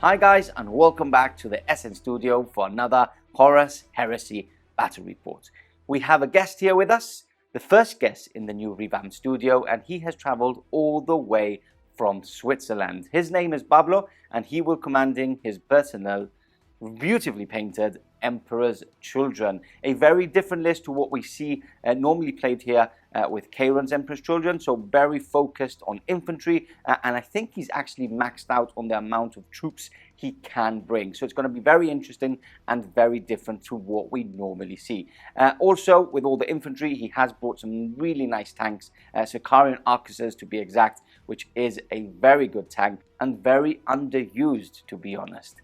Hi guys, and welcome back to the SN Studio for another Horus Heresy Battle Report. We have a guest here with us, the first guest in the new revamped studio, and he has traveled all the way from Switzerland. His name is Pablo, and he will commanding his personnel, beautifully painted Emperor's Children. A very different list to what we see normally played here with Kayron's Emperor's Children, so very focused on infantry, and I think he's actually maxed out on the amount of troops he can bring. So it's going to be very interesting and very different to what we normally see. Also, with all the infantry, he has brought some really nice tanks, Sicarian Arquebuses to be exact, which is a very good tank and very underused, to be honest.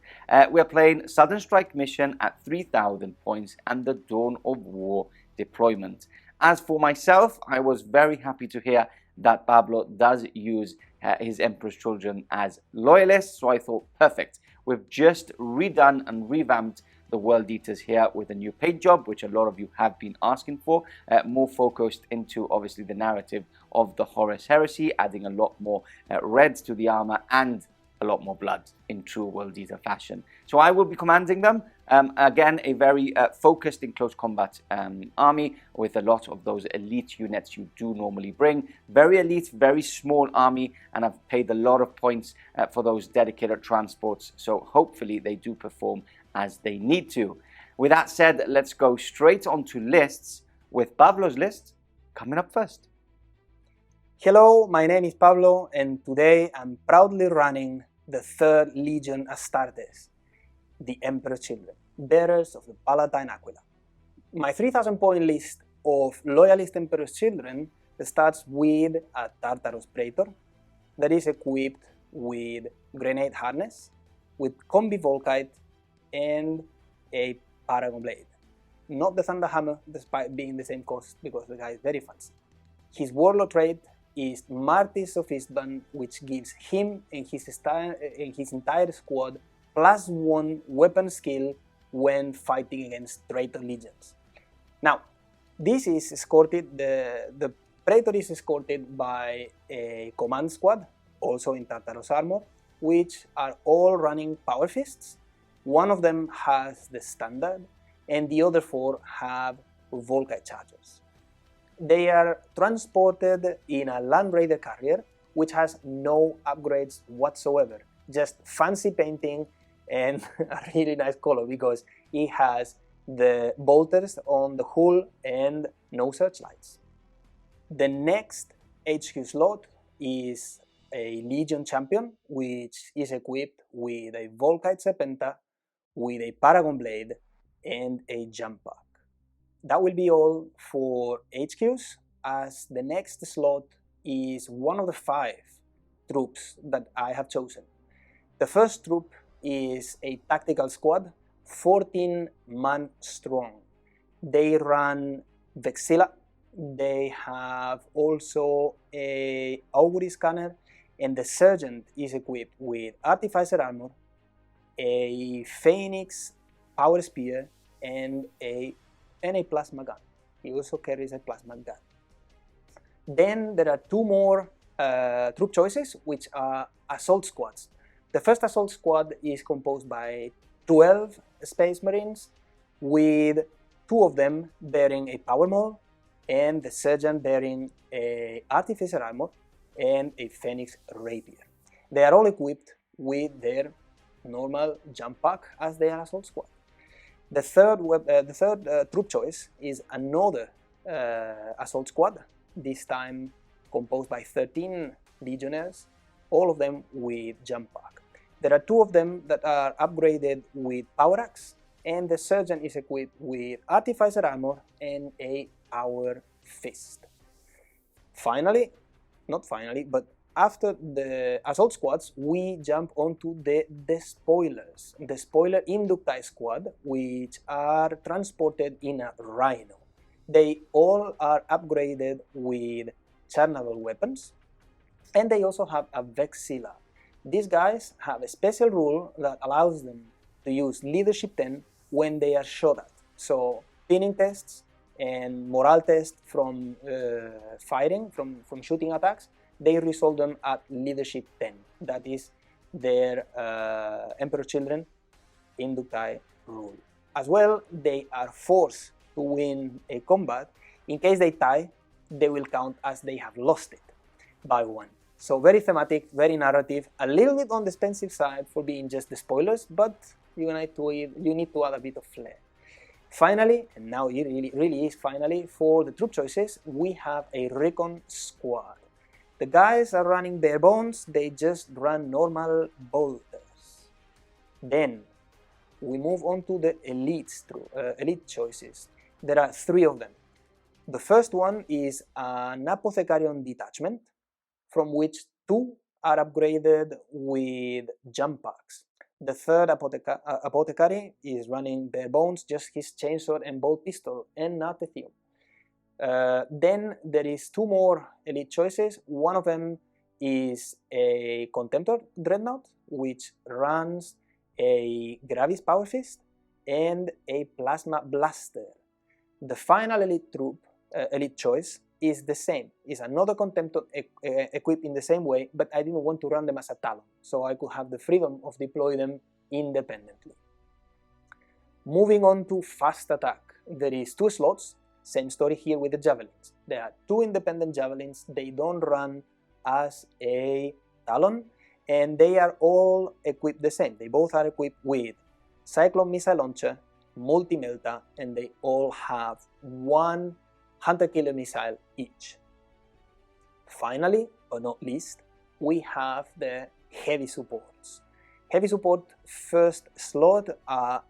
We're playing Southern Strike Mission at 3,000 points and the Dawn of War deployment. As for myself, I was very happy to hear that Pablo does use his Emperor's Children as loyalists, so I thought, perfect. We've just redone and revamped the World Eaters here with a new paint job, which a lot of you have been asking for, more focused into obviously the narrative of the Horus Heresy, adding a lot more red to the armor and a lot more blood in true World Eater fashion. So I will be commanding them. Again, a very focused in close combat army with a lot of those elite units you do normally bring. Very elite, very small army, and I've paid a lot of points for those dedicated transports, so hopefully they do perform as they need to. With that said, let's go straight onto lists with Pablo's list coming up first. Hello, my name is Pablo, and today I'm proudly running the 3rd Legion Astartes, the Emperor's Children, bearers of the Palatine Aquila. My 3,000 point list of loyalist Emperor's Children starts with a Tartarus Praetor that is equipped with grenade harness, with combi Volkite, and a Paragon Blade. Not the Thunder Hammer, despite being the same cost, because the guy is very fancy. His warlord trait is Martyrs of Istvan, which gives him and his entire squad +1 weapon skill when fighting against traitor legions. Now, this is escorted, the Praetor is escorted by a command squad, also in Tartarus armor, which are all running Power Fists. One of them has the standard, and the other 4 have Volkite chargers. They are transported in a Land Raider carrier, which has no upgrades whatsoever, just fancy painting and a really nice color because it has the bolters on the hull and no searchlights. The next HQ slot is a Legion Champion, which is equipped with a Volkite Serpenta, with a Paragon Blade, and a Jump Pack. That will be all for HQs, as the next slot is one of the 5 troops that I have chosen. The first troop is a tactical squad, 14-man strong. They run Vexilla, they have also a Augury Scanner, and the Sergeant is equipped with Artificer Armor, a Phoenix Power Spear, and a plasma gun. He also carries a plasma gun. Then there are 2 more troop choices, which are assault squads. The first assault squad is composed by 12 Space Marines, with 2 of them bearing a Power Maul, and the Sergeant bearing a Artificer Armor and a Phoenix Rapier. They are all equipped with their normal jump pack as they are assault squad. The third troop choice is another assault squad, this time composed by 13 legionnaires, all of them with jump pack. There are 2 of them that are upgraded with Power Axe, and the Sergeant is equipped with Artificer Armor and a Power Fist. Finally, not finally, but after the assault squads, we jump onto the Despoilers, the Spoiler Inducti squad, which are transported in a Rhino. They all are upgraded with Chernobyl weapons, and they also have a Vexilla. These guys have a special rule that allows them to use Leadership 10 when they are shot at. So pinning tests and morale tests from fighting, from shooting attacks, they resolve them at Leadership 10. That is their Emperor children inducti rule. As well, they are forced to win a combat. In case they tie, they will count as they have lost it by 1. So very thematic, very narrative, a little bit on the expensive side for being just the spoilers, but you need to add a bit of flair. Finally, and now it really is finally, for the troop choices, we have a recon squad. The guys are running bare bones, they just run normal bolters. Then we move on to the elite choices. There are 3 of them. The first one is an Apothecarion detachment, from which 2 are upgraded with jump packs. The third apothecary is running bare bones, just his chainsword and bolt pistol, and not a theum. Then there is 2 more elite choices. One of them is a Contemptor Dreadnought, which runs a Gravis Power Fist and a Plasma Blaster. The final elite choice is the same. It's another Contemptor equipped in the same way, but I didn't want to run them as a Talon, so I could have the freedom of deploy them independently. Moving on to fast attack, there is 2 slots. Same story here with the javelins. There are 2 independent javelins. They don't run as a Talon, and they are all equipped the same. They both are equipped with Cyclone Missile Launcher, Multi-Melta, and they all have 1 Hunter-Killer missile each. Finally, but not least, we have the heavy supports. Heavy support first slot are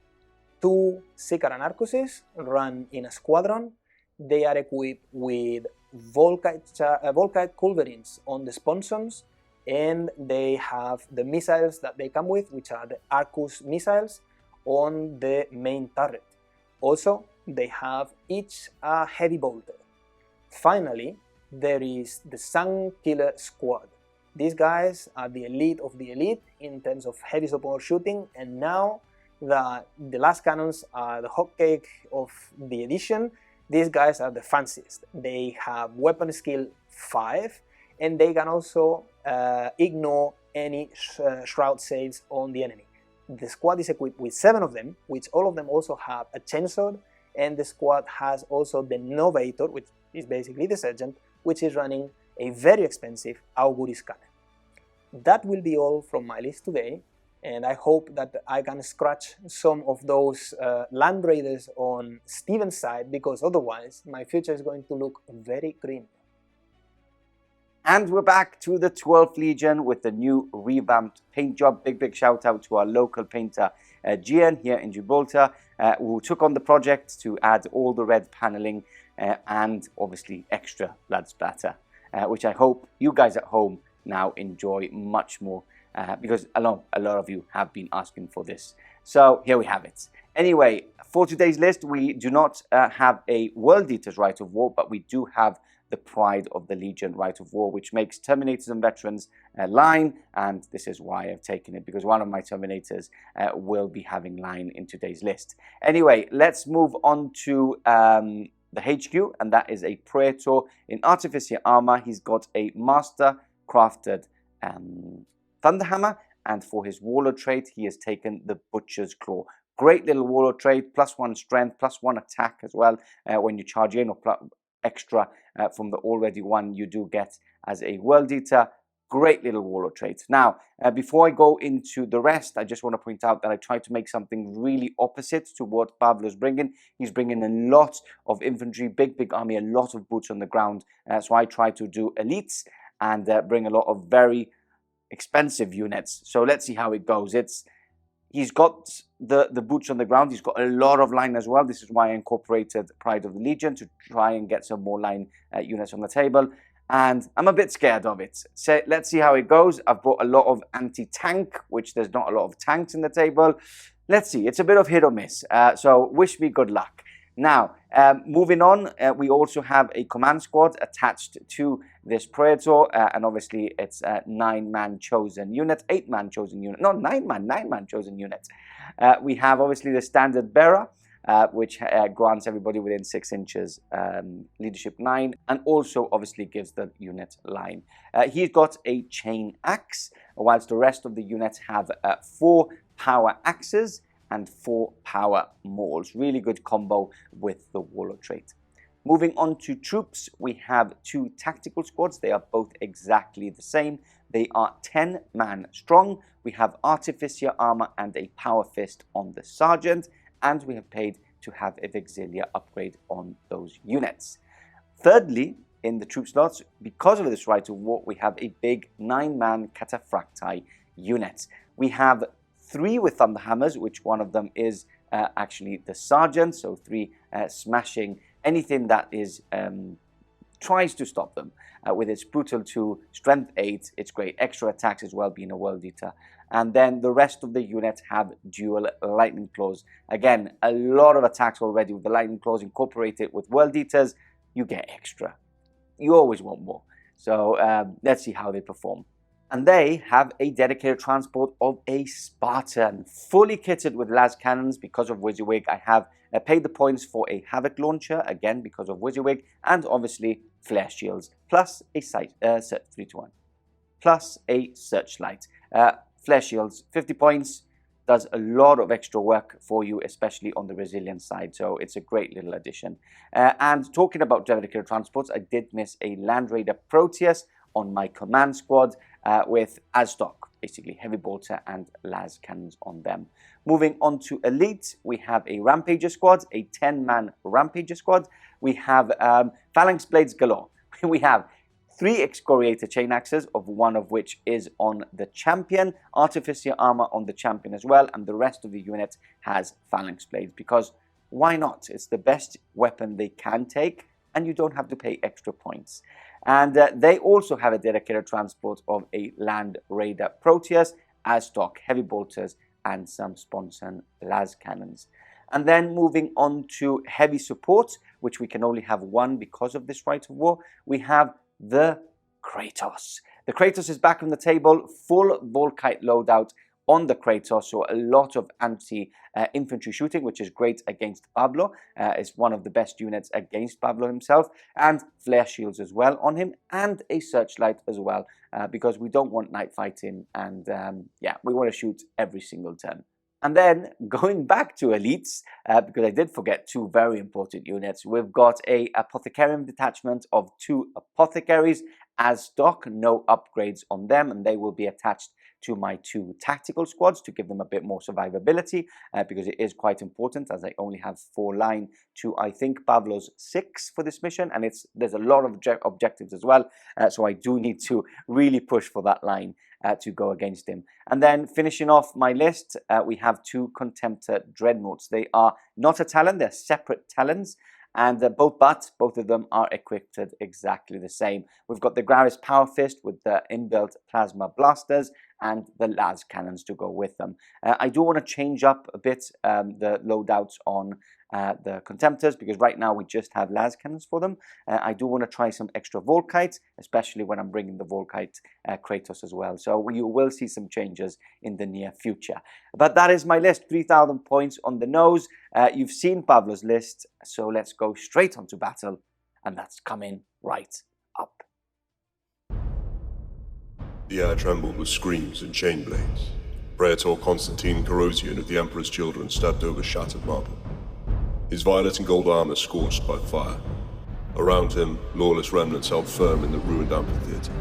2 Sicaran Arcuses run in a squadron. They are equipped with Volkite Culverins on the sponsons, and they have the missiles that they come with, which are the Arcus missiles, on the main turret. Also, they have each a heavy bolter. Finally, there is the Sun Killer Squad. These guys are the elite of the elite in terms of heavy support shooting, and now that the last cannons are the hotcake of the edition, these guys are the fanciest. They have weapon skill 5, and they can also ignore any shroud saves on the enemy. The squad is equipped with 7 of them, which all of them also have a chainsword, and the squad has also the Novator, which is basically the sergeant, which is running a very expensive Auguris cannon. That will be all from my list today, and I hope that I can scratch some of those land raiders on Steven's side, because otherwise my future is going to look very grim. And we're back to the 12th Legion with the new revamped paint job. Big shout out to our local painter Gian here in Gibraltar, who took on the project to add all the red paneling and obviously extra blood splatter, which I hope you guys at home now enjoy much more, because a lot of you have been asking for this. So here we have it. Anyway, for today's list, we do not have a World Eater's Rite of War, but we do have the Pride of the Legion Rite of War, which makes Terminators and Veterans line, and this is why I've taken it, because one of my Terminators will be having line in today's list. Anyway, let's move on to the HQ, and that is a Praetor in Artificer armor. He's got a Master Crafted Thunderhammer, and for his Warlord trait, he has taken the Butcher's Claw. Great little Warlord trait, +1 strength, +1 attack as well when you charge in, or extra from the already one you do get as a World Eater. Great little Warlord trait. Now, before I go into the rest, I just want to point out that I tried to make something really opposite to what Pablo's bringing. He's bringing a lot of infantry, big army, a lot of boots on the ground. So I try to do elites and bring a lot of very expensive units. So let's see how it goes. He's got the boots on the ground. He's got a lot of line as well. This is why I incorporated Pride of the Legion, to try and get some more line units on the table. And I'm a bit scared of it. So let's see how it goes. I've brought a lot of anti-tank, which there's not a lot of tanks in the table. Let's see. It's a bit of hit or miss. So wish me good luck. Now, moving on, we also have a command squad attached to this Praetor, and obviously it's a 9-man chosen unit, 8-man chosen unit, not 9-man chosen unit. We have obviously the standard bearer, which grants everybody within 6 inches leadership 9, and also obviously gives the unit line. He's got a chain axe, whilst the rest of the units have 4 power axes and 4 power mauls. Really good combo with the warlord trait. Moving on to troops, we have 2 tactical squads. They are both exactly the same. They are 10-man strong. We have artificer armor and a power fist on the sergeant, and we have paid to have a Vixilia upgrade on those units. Thirdly, in the troop slots, because of this Rite of War, we have a big 9-man cataphracti unit. We have 3 with Thunderhammers, which one of them is actually the sergeant, so 3 smashing anything that is tries to stop them. With its brutal 2, strength 8, it's great extra attacks as well, being a world eater. And then the rest of the units have dual lightning claws. Again, a lot of attacks already with the lightning claws. Incorporated with world eaters, you get extra. You always want more. So let's see how they perform. And they have a dedicated transport of a Spartan, fully kitted with las cannons because of WYSIWYG. I have paid the points for a Havoc launcher, again because of WYSIWYG, and obviously flare shields, plus a 3-to-1, plus a searchlight. Flare shields, 50 points, does a lot of extra work for you, especially on the resilience side, so it's a great little addition. And talking about dedicated transports, I did miss a Land Raider Proteus on my command squad with as stock, basically heavy bolter and las cannons on them. Moving on to elite, we have a Rampager squad, a 10-man Rampager squad. We have phalanx blades galore. We have 3 excoriator chain axes, of one of which is on the champion, artificer armor on the champion as well, and the rest of the unit has phalanx blades because why not? It's the best weapon they can take, and you don't have to pay extra points. And they also have a dedicated transport of a Land Raider Proteus as stock, heavy bolters, and some Sponson las cannons. And then moving on to heavy support, which we can only have 1 because of this Rite of War, we have the Kratos. The Kratos is back on the table, full Volkite loadout on the Kratos, so a lot of anti-infantry shooting, which is great against Pablo. It's one of the best units against Pablo himself, and flare shields as well on him, and a searchlight as well, because we don't want night fighting, and yeah, we want to shoot every single turn. And then going back to elites, because I did forget 2 very important units, we've got a Apothecarium detachment of 2 apothecaries as stock, no upgrades on them, and they will be attached to my 2 tactical squads to give them a bit more survivability, because it is quite important, as I only have 4 line to, I think, Pablo's 6 for this mission, and there's a lot of objectives as well, so I do need to really push for that line to go against him. And then finishing off my list, we have 2 Contemptor Dreadnoughts. They are not a Talon, they're separate Talons, and both of them are equipped exactly the same. We've got the Gravis Power Fist with the inbuilt plasma blasters and the las cannons to go with them. I do want to change up a bit the loadouts on the Contemptors, because right now we just have las cannons for them. I do want to try some extra Volkite, especially when I'm bringing the Volkite Kratos as well. So you will see some changes in the near future. But that is my list, 3,000 points on the nose. You've seen Pablo's list, so let's go straight onto battle, and that's coming right up. The air trembled with screams and chain blades. Praetor Constantine Corrosian of the Emperor's Children stepped over shattered marble, his violet and gold armor scorched by fire. Around him, lawless remnants held firm in the ruined amphitheater.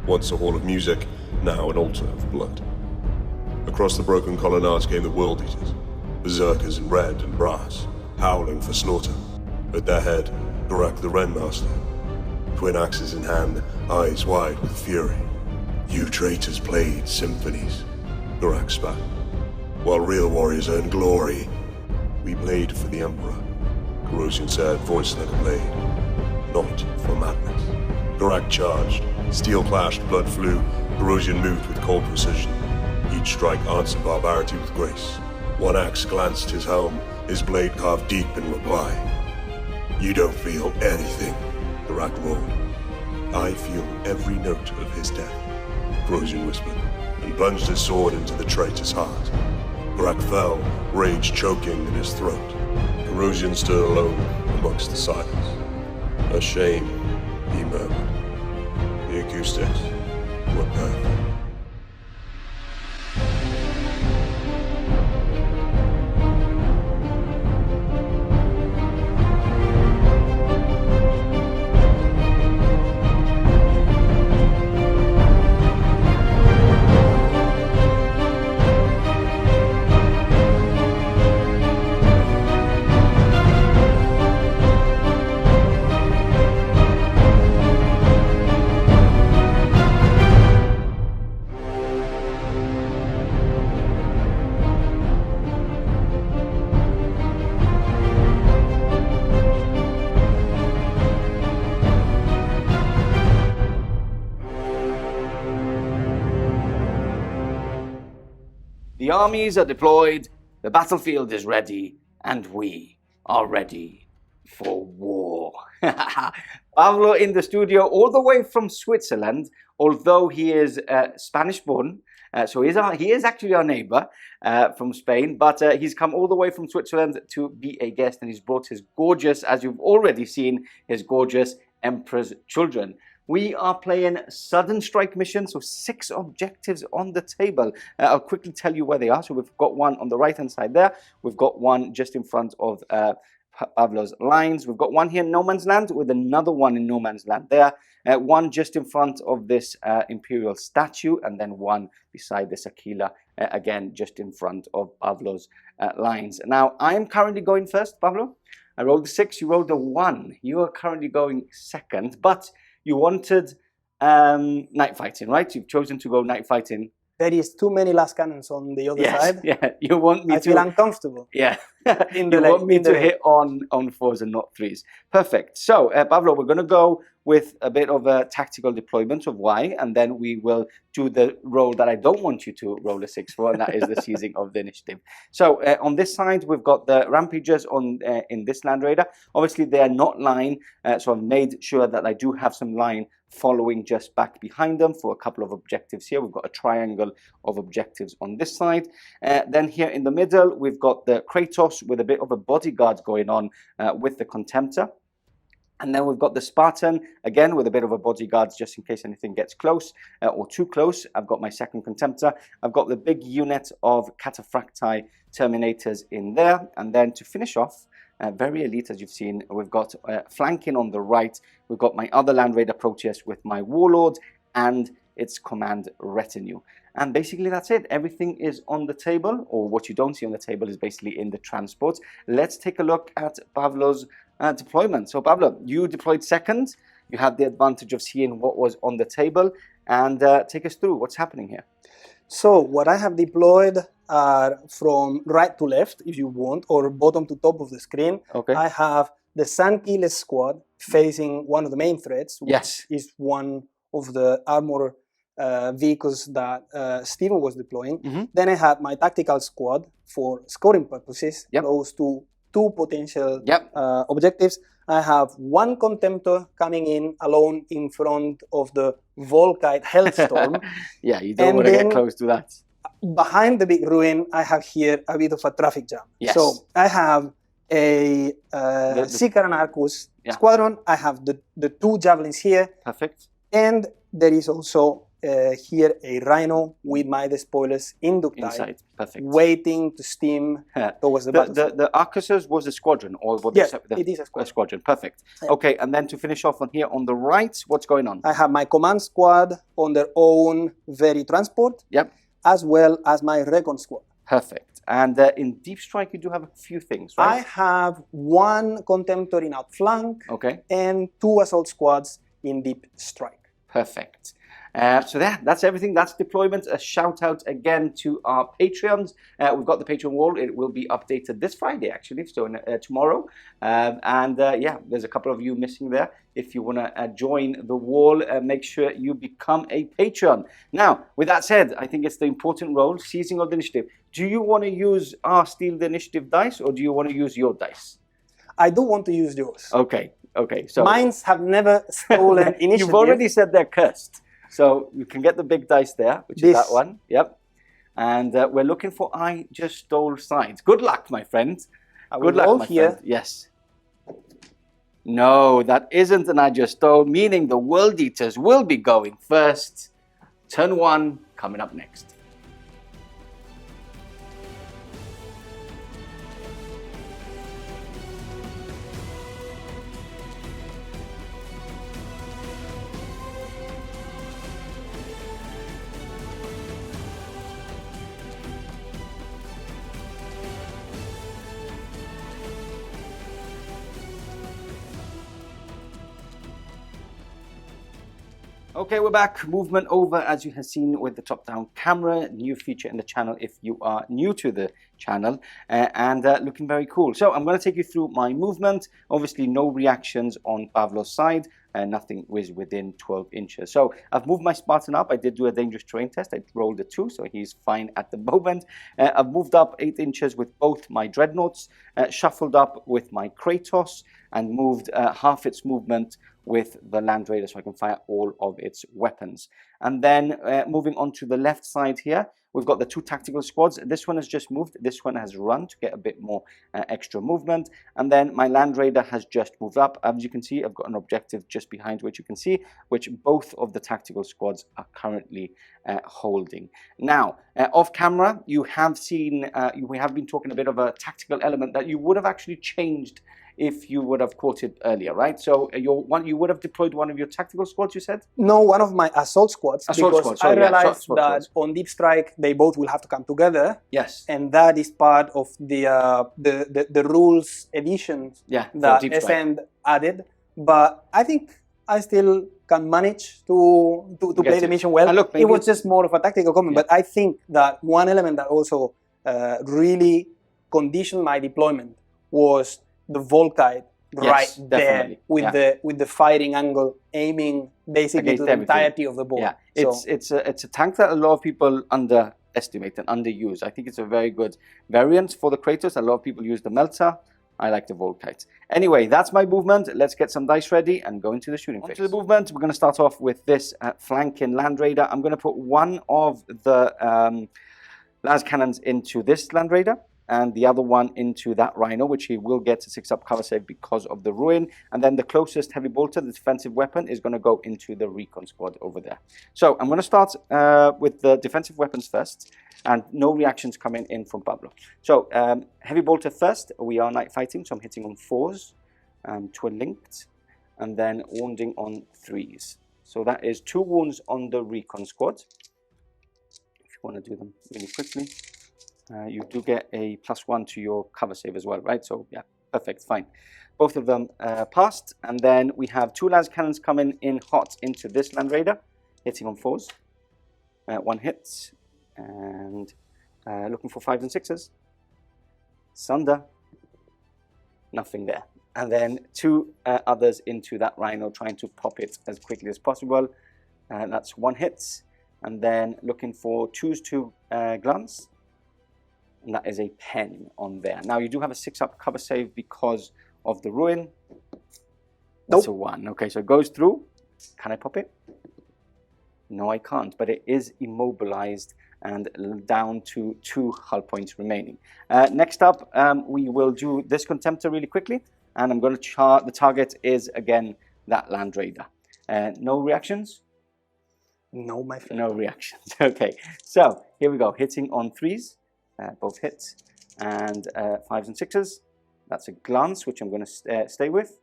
Once a hall of music, now an altar of blood. Across the broken colonnades came the World Eaters, berserkers in red and brass, howling for slaughter. At their head, Garak the Renmaster, twin axes in hand, eyes wide with fury. You traitors played symphonies, Garak spat. While real warriors earned glory, we played for the Emperor, Corrosian said, voice like a blade. Not for madness. Garak charged. Steel clashed, blood flew. Corrosian moved with cold precision. Each strike answered barbarity with grace. One axe glanced his helm, his blade carved deep in reply. You don't feel anything, Garak roared. I feel every note of his death, Corrosian whispered, and plunged his sword into the traitor's heart. Grak fell, rage choking in his throat. Corrosion stood alone amongst the silence. A shame, he murmured. The acoustics were perfect. The armies are deployed, the battlefield is ready, and we are ready for war. Pablo in the studio, all the way from Switzerland, although he is Spanish-born, so he is actually our neighbor from Spain, but he's come all the way from Switzerland to be a guest, and he's brought his gorgeous, as you've already seen, his gorgeous Emperor's Children. We are playing Sudden Strike mission, so 6 objectives on the table. I'll quickly tell you where they are. So we've got one on the right-hand side there. We've got one just in front of Pablo's lines. We've got one here in No Man's Land with another one in No Man's Land there. One just in front of this Imperial statue, and then one beside this Aquila, again, just in front of Pablo's lines. Now, I'm currently going first, Pablo. I rolled a 6, you rolled a 1. You are currently going second, but you wanted night fighting, right? You've chosen to go night fighting. There is too many last cannons on the other side. Yeah, you want me I feel uncomfortable. Yeah, you want me to hit on 4s and not 3s. Perfect. So, Pablo, we're going to go with a bit of a tactical deployment of Y, and then we will do the roll that I don't want you to roll a 6 for, and that is the seizing of the initiative. So, on this side, we've got the Rampagers on in this Land Raider. Obviously, they are not line, so I've made sure that I do have some line following just back behind them for a couple of objectives here. We've got a triangle of objectives on this side. Then here in the middle, we've got the Kratos with a bit of a bodyguard going on with the Contemptor. And then we've got the Spartan, again, with a bit of a bodyguard just in case anything gets close or too close. I've got my second Contemptor. I've got the big unit of Cataphracti Terminators in there. And then to finish off, very elite, as you've seen, we've got flanking on the right. We've got my other Land Raider Proteus with my Warlord and its command retinue. And basically that's it. Everything is on the table, or what you don't see on the table is basically in the transports. Let's take a look at Pablo's deployment. So Pablo, you deployed second. You had the advantage of seeing what was on the table, and take us through what's happening here. So what I have deployed are from right to left, if you want, or bottom to top of the screen. Okay. I have the Sunkiller squad facing one of the main threats, which is one of the armor vehicles that Stephen was deploying. Then I had my tactical squad for scoring purposes, close to 2 potential objectives. I have one Contemptor coming in alone in front of the Volkite Hellstorm. Yeah, you don't want to get close to that. Behind the big ruin, I have here a bit of a traffic jam. So I have a Seeker and Arcus squadron. I have the 2 javelins here. Perfect. And there is also here a Rhino with my despoilers in ductile. Inside. Perfect. Waiting to steam towards the battlefield. The Arcuses was a squadron, or what? Yes, it is a squadron. A squadron. Perfect. Okay, and then to finish off on here on the right, what's going on? I have my command squad on their own very transport. As well as my recon squad. Perfect. And in Deep Strike, you do have a few things, right? I have one Contemptor in outflank. And 2 assault squads in Deep Strike. Perfect. So that's everything. That's deployment. A shout out again to our Patreons. We've got the Patreon wall. It will be updated this Friday, actually, so tomorrow. Yeah, there's a couple of you missing there. If you want to join the wall, make sure you become a Patreon. Now, with that said, I think it's the important role, seizing of the initiative. Do you want to use our Steal the Initiative dice, or do you want to use your dice? I do want to use yours. Okay, so mines have never stolen initiative. You've already said they're cursed. So you can get the big dice there, which is that one. And we're looking for I just stole sides. Good luck, my friend. Good luck, my friend. Yes. No, that isn't an I just stole, meaning the World Eaters will be going first. Turn 1 coming up next. Okay, we're back. Movement over, as you have seen with the top-down camera. New feature in the channel if you are new to the channel, and looking very cool. So I'm going to take you through my movement. Obviously, no reactions on Pavlo's side. Nothing was within 12 inches. So I've moved my Spartan up. I did do a dangerous terrain test. I rolled a 2, so he's fine at the moment. I've moved up 8 inches with both my Dreadnoughts, shuffled up with my Kratos, and moved half its movement with the Land Raider so I can fire all of its weapons. And then moving on to the left side here, we've got the 2 tactical squads. This one has just moved. This one has run to get a bit more extra movement. And then my Land Raider has just moved up. As you can see, I've got an objective just behind which you can see, which both of the tactical squads are currently holding. Now, off camera, you have seen, we have been talking a bit of a tactical element that you would have actually changed if you would have caught it earlier, right? So you would have deployed one of your tactical squads, you said? No, one of my assault squads. Because I realized that on Deep Strike, they both will have to come together. Yes. And that is part of the rules editions that SM added. But I think I still can manage to play the mission well. Look, it was just more of a tactical comment. But I think that one element that also really conditioned my deployment was the Volkite right there with the firing angle, aiming basically to the entirety of the board. Yeah, it's a tank that a lot of people underestimate and underuse. I think it's a very good variant for the Kratos. A lot of people use the Melter. I like the Volkite. Anyway, that's my movement. Let's get some dice ready and go into the shooting phase. Onto the movement, we're going to start off with this flanking Land Raider. I'm going to put one of the las cannons into this Land Raider, and the other one into that Rhino, which he will get a 6-up cover save because of the ruin. And then the closest heavy bolter, the defensive weapon, is going to go into the recon squad over there. So I'm going to start with the defensive weapons first, and no reactions coming in from Pablo. So heavy bolter first, we are night fighting, so I'm hitting on 4s, twin linked, and then wounding on 3s. So that is 2 wounds on the recon squad. If you want to do them really quickly. You do get a +1 to your cover save as well, right? So yeah, perfect, fine. Both of them passed, and then we have 2 las cannons coming in hot into this Land Raider, hitting on 4s. 1 hit, and looking for 5s and 6s. Sunder, nothing there. And then 2 others into that Rhino, trying to pop it as quickly as possible. That's 1 hit, and then looking for 2s to glance. And that is a 10 on there. Now you do have a 6-up cover save because of the ruin. That's a 1. Okay, so it goes through. Can I pop it? No, I can't, but it is immobilized and down to 2 hull points remaining. Next up, we will do this Contemptor really quickly, and I'm going to chart. The target is again that Land Raider. No reactions? No, my friend. No reactions. Okay, so here we go. Hitting on 3s. Both hits, and 5s and 6s. That's a glance, which I'm going to stay with,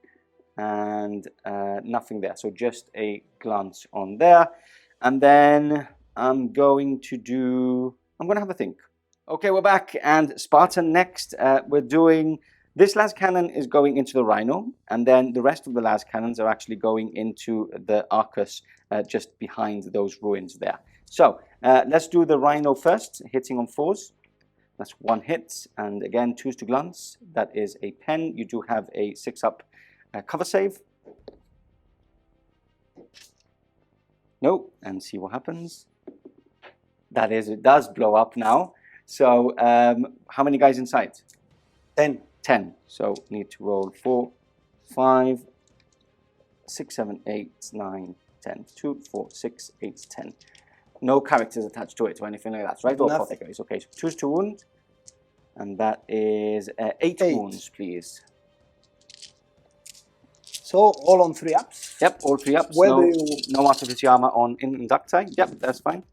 and nothing there. So just a glance on there, and then I'm going to have a think. Okay, we're back, and Spartan next. We're doing this las cannon is going into the Rhino, and then the rest of the las cannons are actually going into the Arcus just behind those ruins there. So let's do the Rhino first, hitting on 4s. That's 1 hit, and again 2s to glance. That is a pen. You do have a 6-up cover save. No, and see what happens. That is, it does blow up now. So how many guys inside? 10. 10. So need to roll 4, 5, 6, 7, 8, 9, 10. 2, 4, 6, 8, 10. No characters attached to it or anything like that, right? Or Nothing. apothecaries. Okay, so choose to wound. And that is 8 wounds, please. So all on 3 ups. Yep, all 3 ups. Where no, do you... no artificial armor on inducti. Yep, that's fine.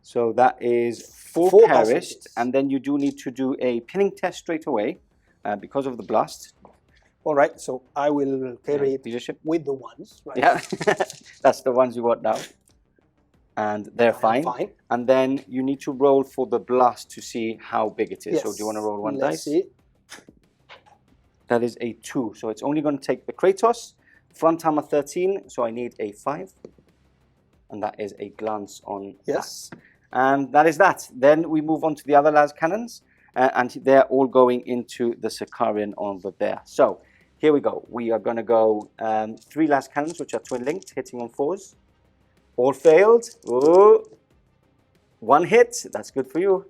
So that is 4 4 perished, casualties. and then you do need to do a pinning test straight away because of the blast. All right, so I will carry it Leadership. with the ones. Right? Yeah, that's the ones you got now. And they're fine. And then you need to roll for the blast to see how big it is. Yes. So do you want to roll one Let's dice? See. That is a 2. So it's only going to take the Kratos. Front armor 13, so I need a 5. And that is a glance on Yes. that. And that is that. Then we move on to the other las cannons. And they're all going into the Sicarian over there. So here we go. We are going to go 3 las cannons, which are twin linked, hitting on 4s. All failed. Ooh. 1 hit. That's good for you.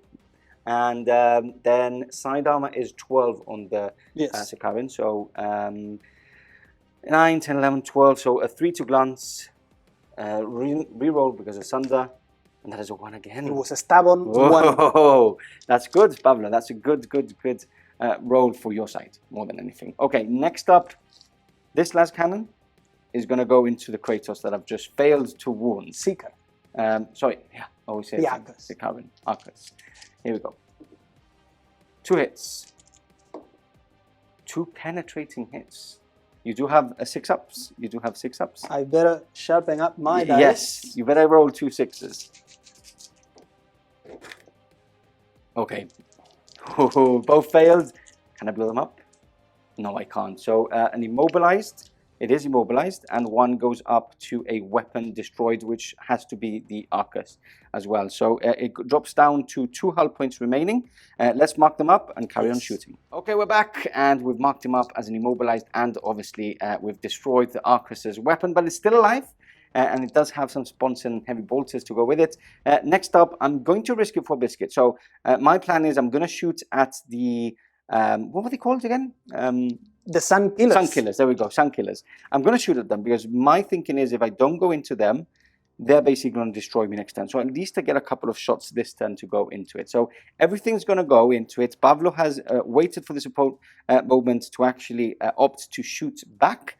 And then side armor is 12 on the Sicarian. So 9, 10, 11, 12. So a 3 to glance. Reroll because of Sunder. And that is a 1 again. It was a stubborn 1. Oh, that's good, Pablo. That's a good roll for your side, more than anything. Okay, next up, this last cannon is going to go into the Kratos that I've just failed to wound. Seeker. Sorry, yeah, I always say the Arcus. Sicarian. Arcus. Here we go. 2 hits. 2 penetrating hits. You do have a 6 ups. You do have 6 ups. I better sharpen up my dice. Yes, you better roll 2 6s. Okay. Oh, both failed. Can I blow them up? No, I can't. So an immobilized. It is immobilized, and 1 goes up to a weapon destroyed, which has to be the Arcus as well. So it drops down to 2 hull points remaining. Let's mark them up and carry on shooting. Okay, we're back, and we've marked him up as an immobilized, and obviously we've destroyed the Arcus's weapon, but it's still alive. And it does have some sponson heavy bolters to go with it. Next up, I'm going to risk it for biscuit. So my plan is I'm going to shoot at the, what were they called again? The Sun Killers. Sun Killers, there we go, Sun Killers. I'm going to shoot at them because my thinking is if I don't go into them, they're basically going to destroy me next turn. So at least I get a couple of shots this turn to go into it. So everything's going to go into it. Pablo has waited for this moment to actually opt to shoot back,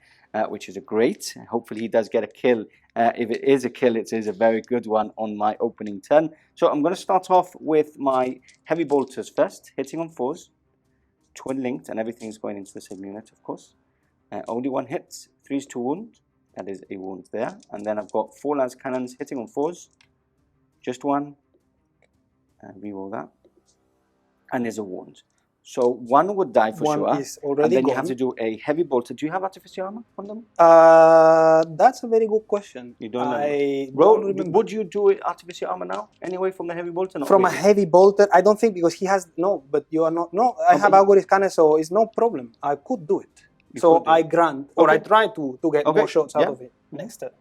which is a great. Hopefully he does get a kill. If it is a kill, it is a very good one on my opening turn. So I'm going to start off with my heavy bolters first, hitting on 4s. Twin linked, and everything's going into the same unit, of course. Only 1 hit, 3s to wound. That is a wound there. And then I've got 4 lance cannons hitting on 4s. Just 1. Reroll that. And there's a wound. So 1 would die for sure. 1 is already and then gone. you have to do a heavy bolter. Do you have artificial armor on them? That's a very good question. You don't know. I don't remember. Would you do artificial armor now? Anyway, from the heavy bolter? Not From really. a heavy bolter, I don't think because he has but you are not. No, I have Algorithm cannon, so it's no problem. I could do it. So I grant, or I try to get more shots out of it next turn.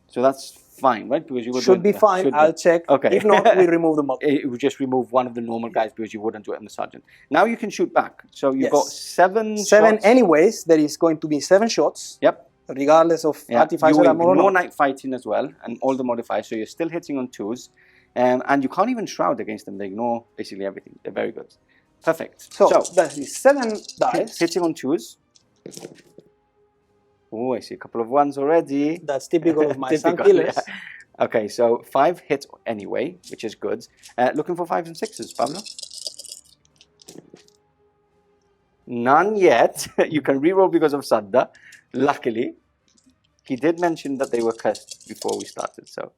So that's fine, right? Because you would should be fine. I'll check. Okay. If not, we remove them up. It would just remove one of the normal guys because you wouldn't do it on the sergeant. Now you can shoot back. So you've got 7 shots. Anyways, there is going to be 7 shots. Yep. Regardless of artificial armor or more not. night fighting as well, and all the modifiers. So you're still hitting on 2s, and you can't even shroud against them. They ignore basically everything. They're very good. Perfect. So that is 7 dice. Hitting on 2s. Oh, I see a couple of 1s already. That's typical of my Sun Killers. Yeah. Okay, so 5 hits anyway, which is good. Looking for 5s and 6s, Pablo? None yet. You can reroll because of Sadda. Luckily, he did mention that they were cursed before we started, so.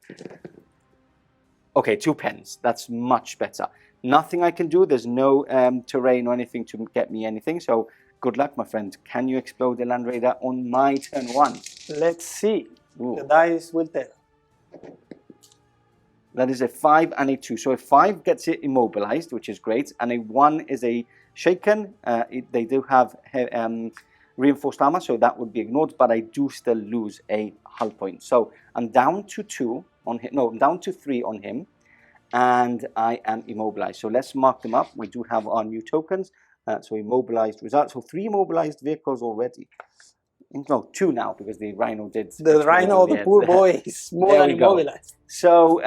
Okay, 2 pens. That's much better. Nothing I can do. There's no terrain or anything to get me anything, so good luck, my friend. Can you explode the Land Raider on my turn 1? Let's see. Ooh. The dice will tell. That is a 5 and a 2. So a 5 gets it immobilized, which is great, and a 1 is a shaken. They do have reinforced armor, so that would be ignored, but I do still lose a hull point. So I'm down to 2 on him. No, I'm down to 3 on him, and I am immobilized. So let's mark them up. We do have our new tokens. So immobilized results. So 3 immobilized vehicles already. No, 2 now because the Rhino did. The Rhino, the poor boy, is more There than we go. immobilized. So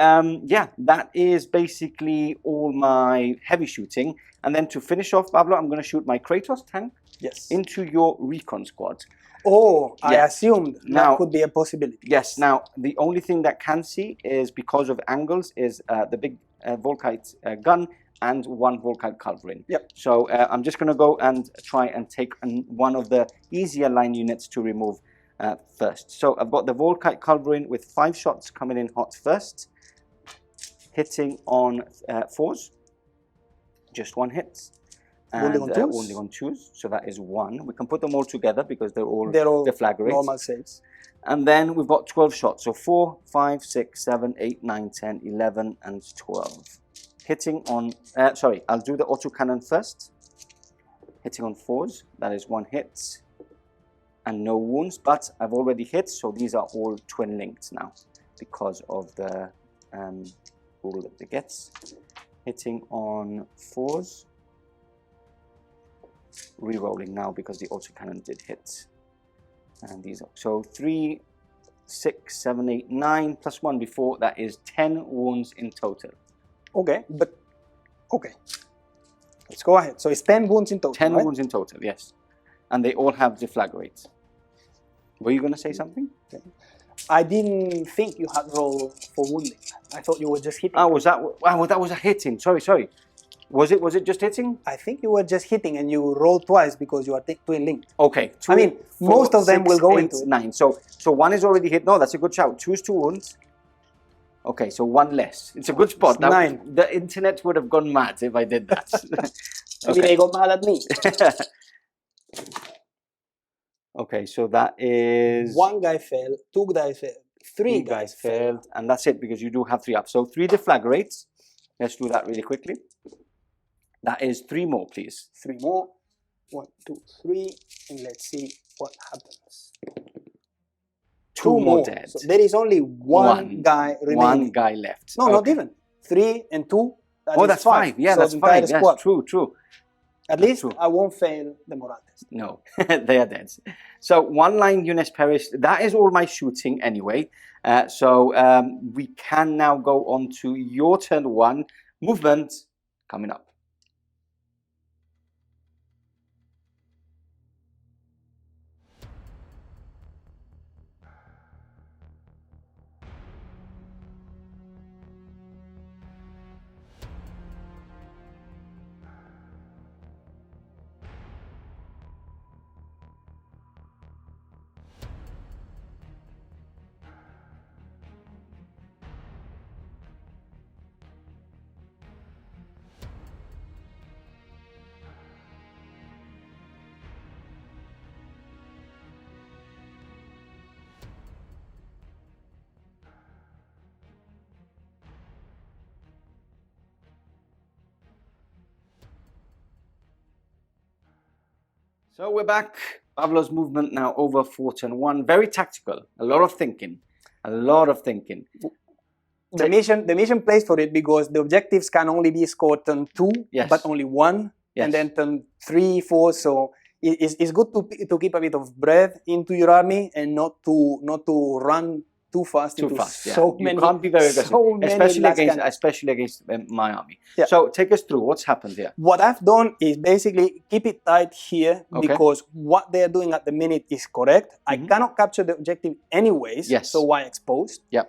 yeah, that is basically all my heavy shooting. And then to finish off, Pablo, I'm going to shoot my Kratos tank Yes. into your recon squad. Oh, I Yeah. assumed Now- that could be a possibility. Yes. Now the only thing that can see is because of angles is the big Volkite gun and 1 Volkite culverin. Yep. So I'm just going to go and try and take one of the easier line units to remove first. So I've got the Volkite culverin with 5 shots coming in hot first, hitting on 4s, just 1 hit. And Only on 2s? only on 2s, so that is 1. We can put them all together because they're all deflagrate. Normal saves. And then we've got 12 shots, so 4, 5, 6, 7, 8, 9, 10, 11, and 12. Hitting on, sorry, I'll do the autocannon first. Hitting on 4s, that is 1 hit. And no wounds, but I've already hit, so these are all twin linked now because of the rule that it gets. Hitting on 4s. Re-rolling now because the autocannon did hit. And these are, so 3, 6, 7, 8, 9 plus 1 before, that is 10 wounds in total. Okay, but okay. Let's go ahead. So it's 10 wounds in total. 10 right? wounds in total, yes. And they all have deflagrate. Were you going to say something? Okay. I didn't think you had rolled for wounding. I thought you were just hitting. Oh, was that? Wow, that was a hitting. Sorry. Was it just hitting? I think you were just hitting and you rolled twice because you are twin linked. Okay. 2, I mean, 4, most of them 6, will go 8, into it. 9. So 1 is already hit. No, that's a good shout. 2 is 2 wounds. Okay, so 1 less. It's a good spot. It's 9. The internet would have gone mad if I did that. Maybe they got mad at me. Okay, so that is 1 guy fell, 2 guys fell, 3 guys fell. failed, and that's it because you do have 3 up. So 3 deflagrates. Let's do that really quickly. That is 3 more, please. 3 more. 1, 2, 3, and let's see what happens. 2 more dead. So there is only one guy remaining. 1 guy left. No, not even. 3 and 2. Oh, that's 5. Yeah, So that's the entire 5. Yes, squad. true. At That's least true. I won't fail the moral test. No, they are dead. So 1 line Eunice perished. That is all my shooting anyway. So we can now go on to your turn 1. Movement coming up. So we're back. Pablo's movement now over 4 turn 1. Very tactical. A lot of thinking. The mission plays for it because the objectives can only be scored turn 2, Yes. but only 1, Yes. and then turn 3, 4. So it's good to keep a bit of breath into your army and not to run too fast. Too into fast, yeah. So You many, can't be very aggressive, so many especially against my army. Yeah. So take us through what's happened here. What I've done is basically keep it tight here Okay. because what they're doing at the minute is correct. I cannot capture the objective anyways, Yes. so why exposed? Yeah.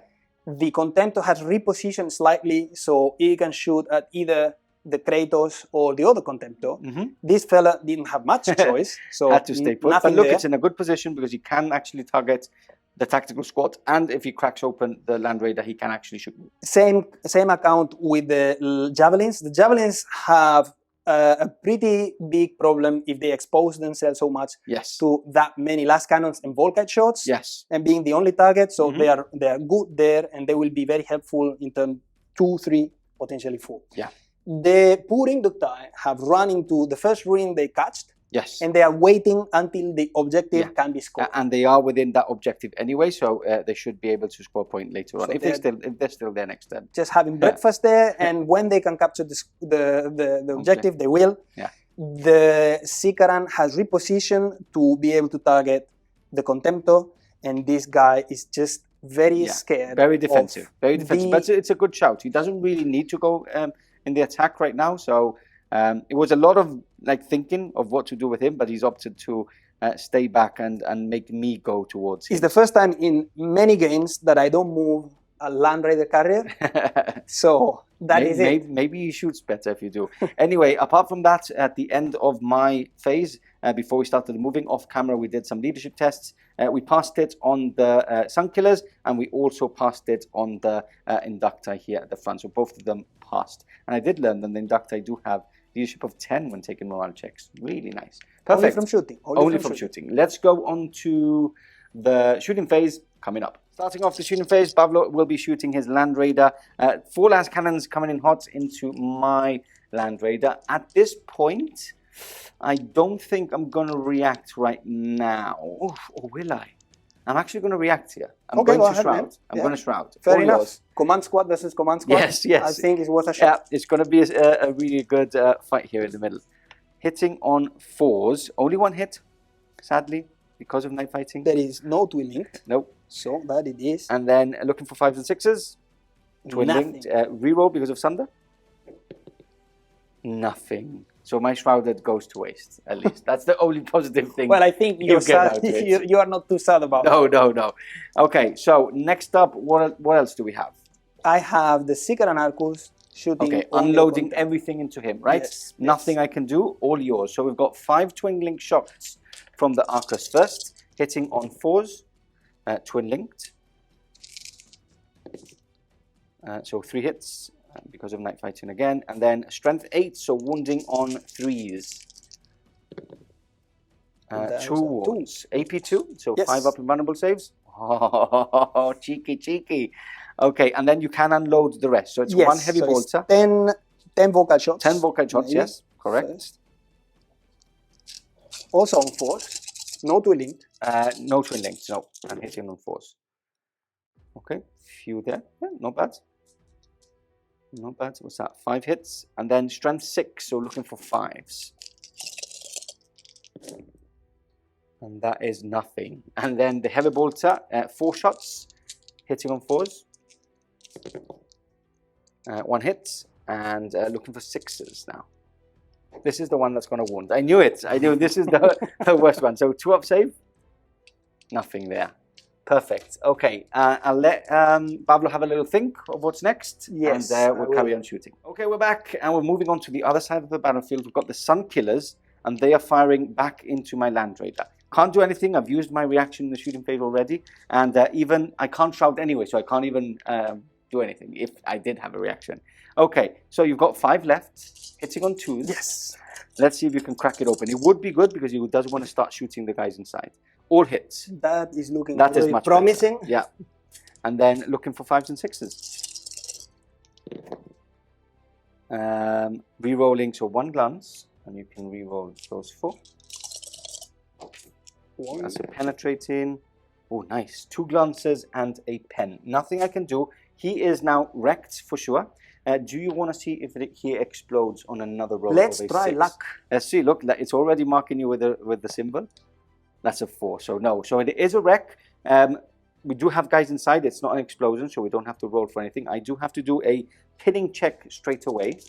The Contemptor has repositioned slightly so he can shoot at either the Kratos or the other Contemptor. This fella didn't have much choice, so Had to stay put. But nothing look, there. it's in a good position because he can actually target the tactical squad, and if he cracks open the Land Raider, he can actually shoot. Same account with the Javelins. The Javelins have a pretty big problem if they expose themselves so much Yes. to that many last cannons and Volkite shots. Yes. And being the only target, so they are good there, and they will be very helpful in turn 2, 3, potentially 4. Yeah. The poor Inducti have run into the first ruin they catched, Yes. and they are waiting until the objective can be scored. And they are within that objective anyway, so they should be able to score a point later on So if they're still there next turn. Just having breakfast there, and when they can capture the objective, they will. Yeah. The Sikaran has repositioned to be able to target the Contemptor, and this guy is just very scared. Very defensive. Very defensive. But it's a good shout. He doesn't really need to go in the attack right now. So it was a lot of like thinking of what to do with him, but he's opted to stay back and make me go towards him. It's the first time in many games that I don't move a Land Raider carrier. So that is it. Maybe he shoots better if you do. Anyway, apart from that, at the end of my phase, before we started moving off camera, we did some leadership tests. We passed it on the Sun Killers, and we also passed it on the Inducti here at the front. So both of them passed. And I did learn that the Inducti do have leadership of 10 when taking morale checks. Really nice. Perfect. Only from shooting. Only from shooting. Let's go on to the shooting phase coming up. Starting off the shooting phase, Pablo will be shooting his Land Raider. 4 las cannons coming in hot into my Land Raider. At this point, I don't think I'm going to react right now. Or will I? I'm actually going to react here. I'm going to shroud. I'm going to shroud. Fair enough. Yours. Command squad versus command squad. Yes. I think it's worth a shot. Yeah, it's going to be a really good fight here in the middle. Hitting on 4s. Only 1 hit, sadly, because of night fighting. There is no twin linked. Nope. So that it is. And then looking for 5s and 6s. Twin linked. Reroll because of Sunder. Nothing. So my shrouded goes to waste, at least. That's the only positive thing. Well, I think you are not too sad about it. No. Okay, so next up, what else do we have? I have the Seeker and Arcus shooting. Okay, unloading everything into him, right? Yes, Nothing I can do, all yours. So we've got 5 twin link shots from the Arcus first, hitting on 4s, twin linked. So 3 hits. Because of night fighting again, and then strength 8, so wounding on 3s. 2 wounds. AP2, so 5 up in vulnerable saves. Oh, cheeky. Okay, and then you can unload the rest. So it's 1 heavy bolter. 10 vocal shots. 10 vocal shots, yes, correct. First. Also on 4s. No twin linked. No twin linked, no. I'm hitting on 4s. Okay, few there. Yeah, not bad. Not bad. What's that? 5 hits. And then strength 6, so looking for 5s. And that is nothing. And then the heavy bolter, 4 shots, hitting on 4s. 1 hit, and looking for 6s now. This is the one that's going to wound. I knew it. I knew this is the worst one. So 2 up save. Nothing there. Perfect. Okay, I'll let Pablo have a little think of what's next. Yes, and we'll carry on shooting. Okay, we're back, and we're moving on to the other side of the battlefield. We've got the Sun Killers, and they are firing back into my Land Raider. Can't do anything. I've used my reaction in the shooting phase already, and even I can't shroud anyway, so I can't even do anything if I did have a reaction. Okay, so you've got 5 left, hitting on 2s. Yes. Let's see if you can crack it open. It would be good because you does want to start shooting the guys inside. All hits. That is looking really much promising. Better. Yeah. And then looking for 5s and 6s. Re-rolling, so 1 glance, and you can re-roll those 4. That's a penetrating. Oh, nice. 2 glances and a pen. Nothing I can do. He is now wrecked for sure. Do you want to see if he explodes on another roll? Let's try 6? luck. Let's see. Look, it's already marking you with the symbol. That's a 4. So no. So it is a wreck. We do have guys inside. It's not an explosion, so we don't have to roll for anything. I do have to do a pinning check straight away.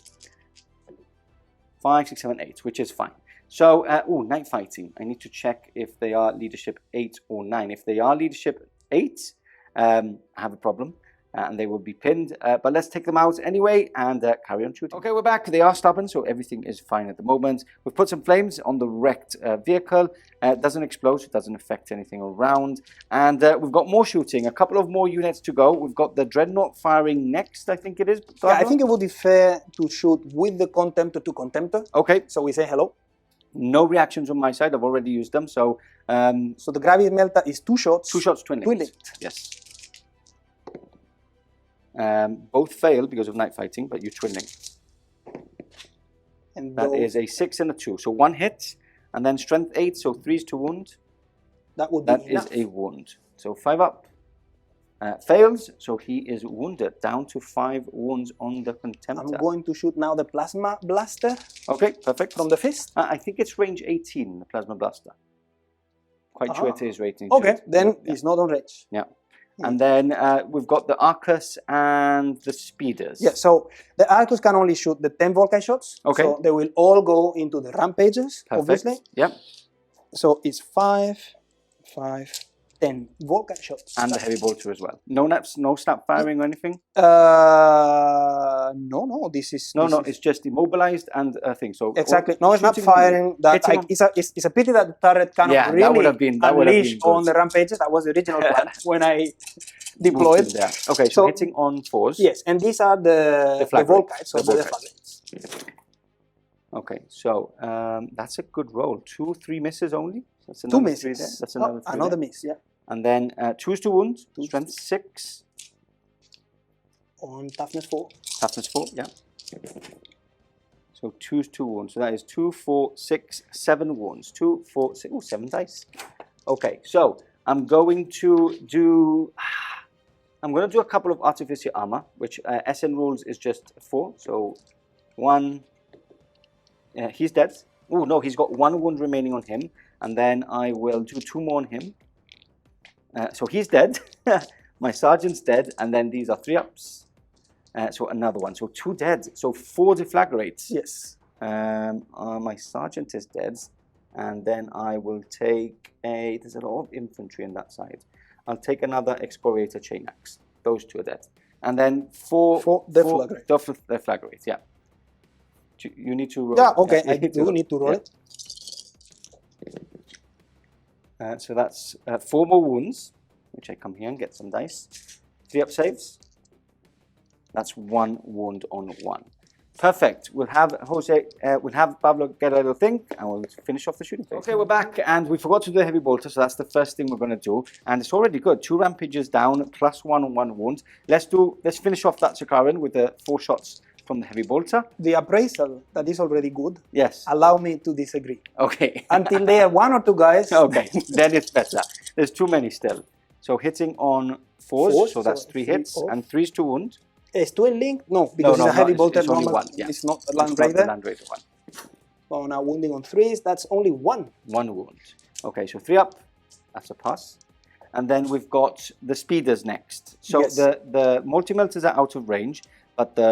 5, 6, 7, 8, which is fine. So, night fighting. I need to check if they are leadership 8 or 9. If they are leadership 8, I have a problem. And they will be pinned. But let's take them out anyway and carry on shooting. Okay, we're back. They are stubborn, so everything is fine at the moment. We've put some flames on the wrecked vehicle. It doesn't explode, so it doesn't affect anything around. And we've got more shooting. A couple of more units to go. We've got the Dreadnought firing next, I think it is. Yeah, I think it would be fair to shoot with the Contemptor to Contemptor. Okay. So we say hello. No reactions on my side. I've already used them. So so the Gravity Melter is 2 shots. 2 shots, twin linked. Yes. Both fail because of night fighting, but you twin link. And that is a 6 and a 2. So 1 hit, and then strength 8, so 3s to wound. That would be enough. Is a wound. So 5 up. Fails, so he is wounded, down to 5 wounds on the Contemptor. I'm going to shoot now the Plasma Blaster. Okay, perfect. From the fist. I think it's range 18, the Plasma Blaster. quite sure it is rating. Okay, shield. then Yeah. it's not on reg. Yeah. And then we've got the Arcus and the Speeders. Yeah, so the Arcus can only shoot the 10 Volkite shots. Okay. So they will all go into the rampages, Perfect. obviously. Yep. So it's 5, 5, 10 Volkite shots. And the heavy bolter as well. No naps, no snap firing or anything? No, this is... No, this no, is- it's just immobilized and a thing. So Exactly. No, it's not shooting only. firing. That Hitting like, it's a pity that the turret cannot Yeah, that really would have been unleash good. on the rampages. That was the original plan when I deployed. Moved in there. Okay, so hitting on 4s. Yes, and these are the flag Volkites, so the the Volkites. flag rates. Okay, so that's a good roll. 2, 3 misses only. That's 2 another misses. 3 there. That's another 3 another there. miss, yeah. And then 2s to wound, strength 6, On toughness 4. toughness 4, yeah. So 2s to wound. So that is 2, 4, 6, 7 wounds. 2, 4, 6, 7 dice. Okay, so I'm going to do a couple of artificial armor, which SN rules is just 4. So 1, he's dead. Oh no, he's got 1 wound remaining on him, and then I will do 2 more on him. So he's dead. My sergeant's dead, and then these are 3 ups. So another one. So 2 dead. So 4 deflagrates. Yes. My sergeant is dead, and then I will take a. There's a lot of infantry on that side. I'll take another excoriator chain axe. Those 2 are dead, and then 4 deflagrate. Deflagrate. Yeah. You need to roll. Yeah, okay, you I do need to roll it. So that's 4 more wounds, which I come here and get some dice. 3 up saves. That's 1 wound on 1. Perfect. We'll have Pablo get a little thing, and we'll finish off the shooting phase. Okay, we're back, and we forgot to do the heavy bolter, so that's the first thing we're going to do. And it's already good. 2 rampages down, plus 1 on 1 wound. Let's finish off that Sakaran with the 4 shots from the heavy bolter. The appraisal, that is already good. Yes. Allow me to disagree. Okay. Until there are 1 or 2 guys. Okay, then it's better. There's too many still. So hitting on 4s, so that's 3 hits, and 3s to wound. Is 2 in link? No, because it's a heavy bolter. It's only 1. Yeah. It's not a It's land not the raider. Land Raider one. So now wounding on 3s, that's only 1. 1 wound. Okay, so 3 up. That's a pass. And then we've got the speeders next. So Yes. the multi-melters are out of range, but the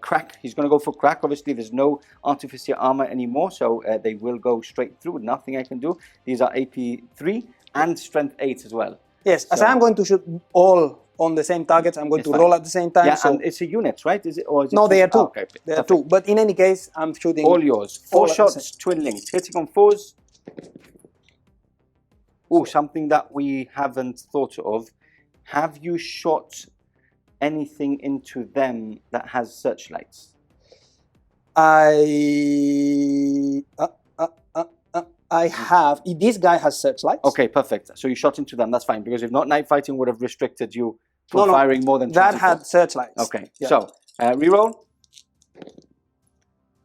crack, he's going to go for crack. Obviously, there's no artificial armor anymore, so they will go straight through. Nothing I can do. These are AP 3 and strength 8 as well. Yes, as So- I'm going to shoot all on the same targets, I'm going It's to fine. roll at the same time. Yeah, so and it's a unit, right? Is it? Or is it no, they are 2. okay, They are perfect. 2. But in any case, I'm shooting All yours. 4 all at the shots, twin linked. Hitting on 4s. Oh, something that we haven't thought of. Have you shot anything into them that has searchlights? I have. This guy has searchlights. Okay, perfect. So you shot into them. That's fine, because if not, night fighting would have restricted you from No, firing more than That 24. had searchlights. Okay, Yeah. so reroll.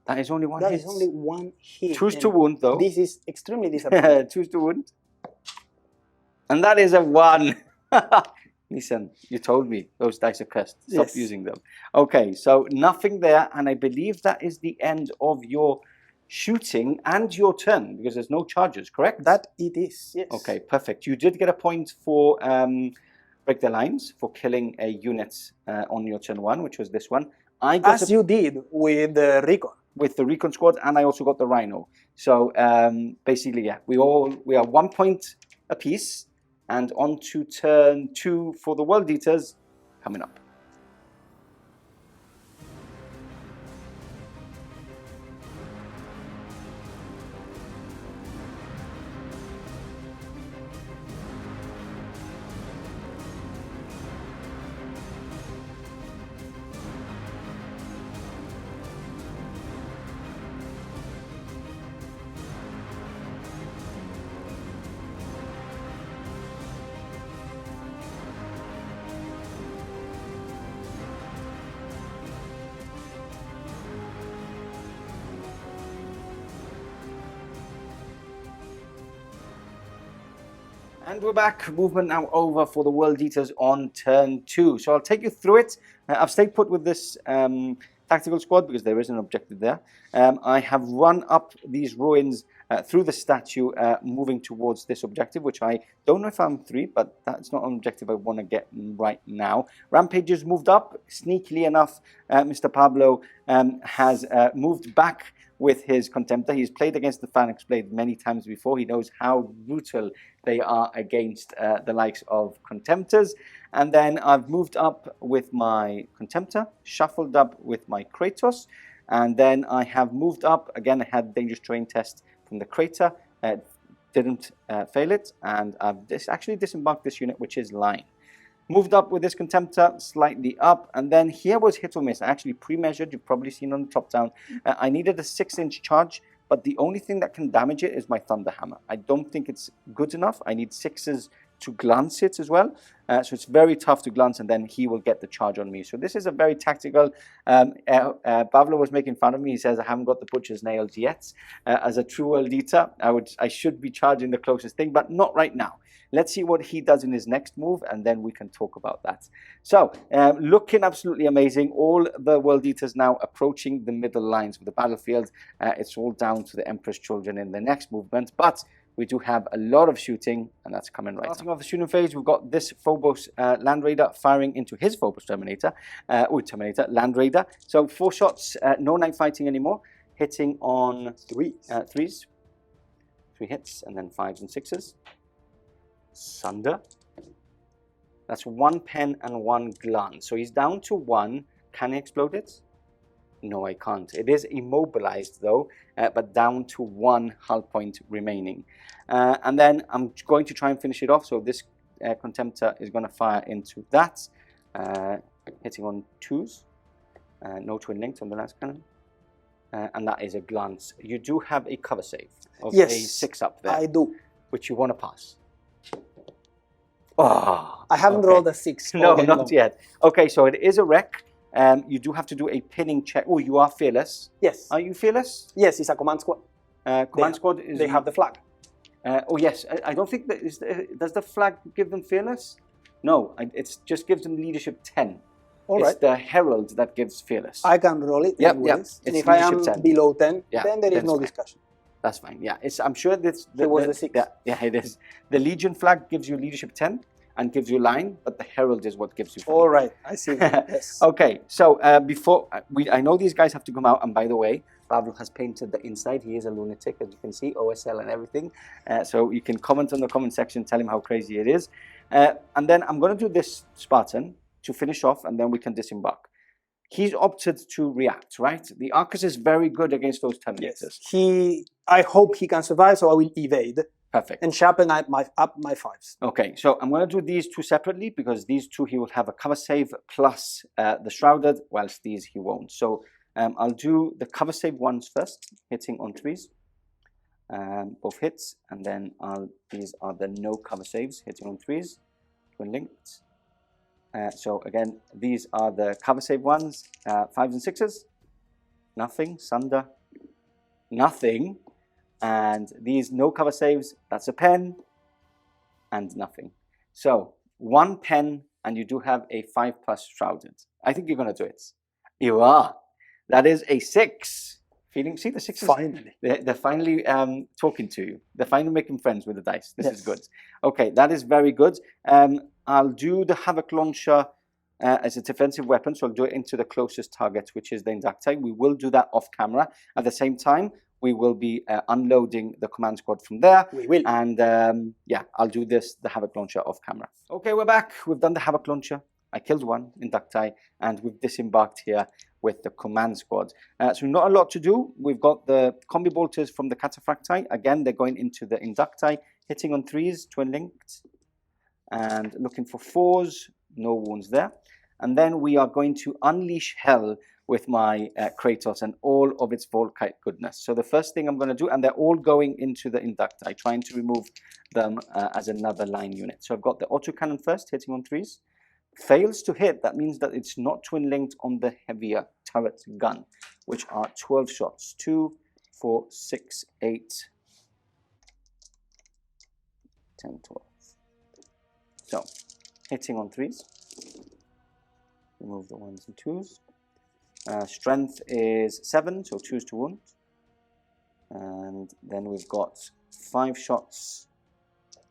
That is only 1 That hit. is only 1 hit. 2s and to wound, though. This is extremely disappointing. 2s to wound. And that is a 1. Listen, you told me those dice are cursed. Stop Yes. using them. Okay, so nothing there, and I believe that is the end of your shooting and your turn, because there's no charges, correct? That it is, yes. Okay, perfect. You did get a point for break the lines, for killing a unit on your turn 1, which was this one. I got As you did with the Recon. with the recon squad, and I also got the Rhino. So basically, yeah, we are 1 point apiece, and on to turn 2 for the World Eaters coming up. And we're back. Movement now over for the World Eaters on turn 2. So I'll take you through it. I've stayed put with this tactical squad because there is an objective there. I have run up these ruins through the statue, moving towards this objective, which I don't know if I'm 3, but that's not an objective I want to get right now. Rampagers moved up. Sneakily enough, Mr. Pablo has moved back with his Contemptor. He's played against the Phalanx Blade many times before. He knows how brutal they are against the likes of Contemptors. And then I've moved up with my Contemptor, shuffled up with my Kratos, and then I have moved up. Again, I had dangerous terrain test from the Crater, didn't fail it, and I've actually disembarked this unit, which is Line. Moved up with this Contemptor, slightly up, and then here was hit or miss. I actually pre-measured, you've probably seen on the top down. I needed a 6-inch charge, but the only thing that can damage it is my Thunder Hammer. I don't think it's good enough. I need 6s to glance it as well. So it's very tough to glance, and then he will get the charge on me. So this is a very tactical. Pablo was making fun of me. He says, I haven't got the butcher's nails yet. As a true world eater, I should be charging the closest thing, but not right now. Let's see what he does in his next move, and then we can talk about that. So, looking absolutely amazing. All the World Eaters now approaching the middle lines of the battlefield. It's all down to the Emperor's Children in the next movement, but we do have a lot of shooting, and that's coming right. Starting off the shooting phase, we've got this Phobos Land Raider firing into his Phobos Terminator, Land Raider. So 4 shots, no night fighting anymore, hitting on 3s, 3 hits, and then 5s and 6s. Sunder. That's 1 pen and 1 glance. So he's down to 1. Can I explode it? No, I can't. It is immobilized though, but down to 1 hull point remaining. And then I'm going to try and finish it off. So this Contemptor is going to fire into that, hitting on 2s. No twin links on the last cannon. And that is a glance. You do have a cover save of a 6 up there. I do. Which you want to pass. Oh, I haven't rolled a 6. No, not yet. Okay, so it is a wreck. You do have to do a pinning check. Oh, you are fearless. Yes. Are you fearless? Yes, it's a command squad. Squad is. They have the flag. Oh yes, I don't think that does the flag give them fearless? No, it just gives them leadership 10. All it's right. the herald that gives fearless. I can roll it. Yep. And if I am 10. below 10, Yeah, then there is no fine. discussion. That's fine. Yeah, I'm sure that's It was the 6. Yeah, it is. The Legion flag gives you leadership 10 and gives you line, but the herald is what gives you. All right, I see. Yes. Okay, so before I know these guys have to come out, and by the way, Pablo has painted the inside. He is a lunatic, as you can see, OSL and everything. So you can comment on the comment section, tell him how crazy it is. And then I'm going to do this Spartan to finish off, and then we can disembark. He's opted to react, right? The Arcus is very good against those Terminators. Yes. I hope he can survive, so I will evade. Perfect. And sharpen up my 5s. Okay, so I'm going to do these 2 separately, because these 2 he will have a cover save plus the Shrouded, whilst these he won't. So I'll do the cover save ones first, hitting on 3s. Both hits, and then these are the no cover saves, hitting on 3s, twin linked. So again, these are the cover save ones, 5s and 6s. Nothing, Sunder, nothing. And these no cover saves, that's a pen, and nothing. So 1 pen, and you do have a 5+ Shrouded. I think you're going to do it. You are. That is a 6. See the 6s? Finally. They're finally talking to you. They're finally making friends with the dice. This is good. Okay, that is very good. I'll do the Havoc Launcher as a defensive weapon, so I'll do it into the closest target, which is the Inducti. We will do that off camera. At the same time, we will be unloading the command squad from there. We will. And yeah, I'll do the Havoc Launcher off camera. Okay, we're back. We've done the Havoc Launcher. I killed 1 Inducti, and we've disembarked here with the command squad. So not a lot to do. We've got the combi bolters from the Cataphracti. Again, they're going into the Inducti, hitting on 3s, twin linked, and looking for 4s. No wounds there. And then we are going to unleash hell with my Kratos and all of its Volkite goodness. So the first thing I'm going to do, and they're all going into the Inducti, trying to remove them as another line unit. So I've got the autocannon first, hitting on 3s. Fails to hit, that means that it's not twin linked on the heavier turret gun, which are 12 shots. 2, 4, 6, 8, 10, 12. So hitting on 3s. Remove the 1s and 2s. Strength is 7, so choose to wound. And then we've got 5 shots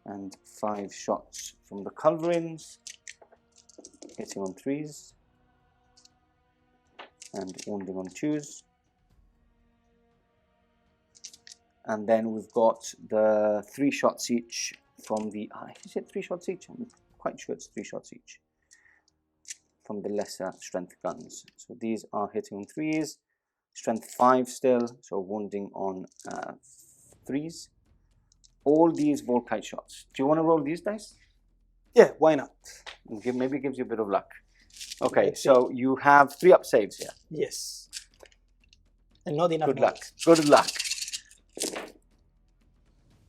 and 5 shots from the culverins, hitting on 3s and wounding on 2s. And then we've got the 3 shots each from the, is it 3 shots each? I'm quite sure it's 3 shots each from the lesser strength guns. So these are hitting on 3s, strength 5 still, so wounding on 3s. All these Volkite shots. Do you want to roll these dice? Yeah, why not? Maybe it gives you a bit of luck. Okay, so you have 3 up saves here. Yes. And not enough Good luck. Good luck.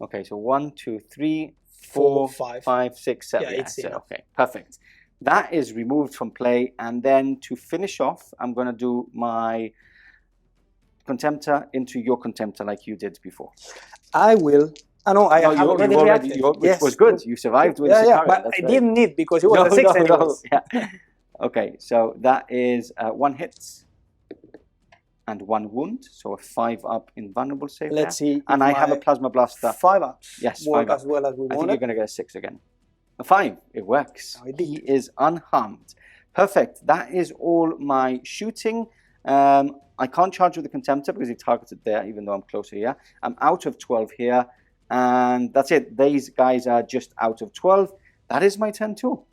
Okay, so 1, 2, 3, 4, 5, 6, 7. Yeah, it's enough. Okay, perfect. That is removed from play, and then to finish off, I'm going to do my Contemptor into your Contemptor like you did before. I will. I know I have already reacted. Which was good. You survived with Sicario. Yeah, but I didn't need because it was a 6 anyways. Yeah. Okay, so that is 1 hit and 1 wound, so a 5 up invulnerable save. Let's see. And I have a Plasma Blaster. 5 ups. Yes, work 5 up. as well as we I think wanted. you're going to get a 6 again. A 5. It works. Oh, it did. He is unharmed. Perfect. That is all my shooting. I can't charge with the Contemptor because he targeted there, even though I'm closer here. I'm out of 12 here. And that's it. These guys are just out of 12. That is my turn too.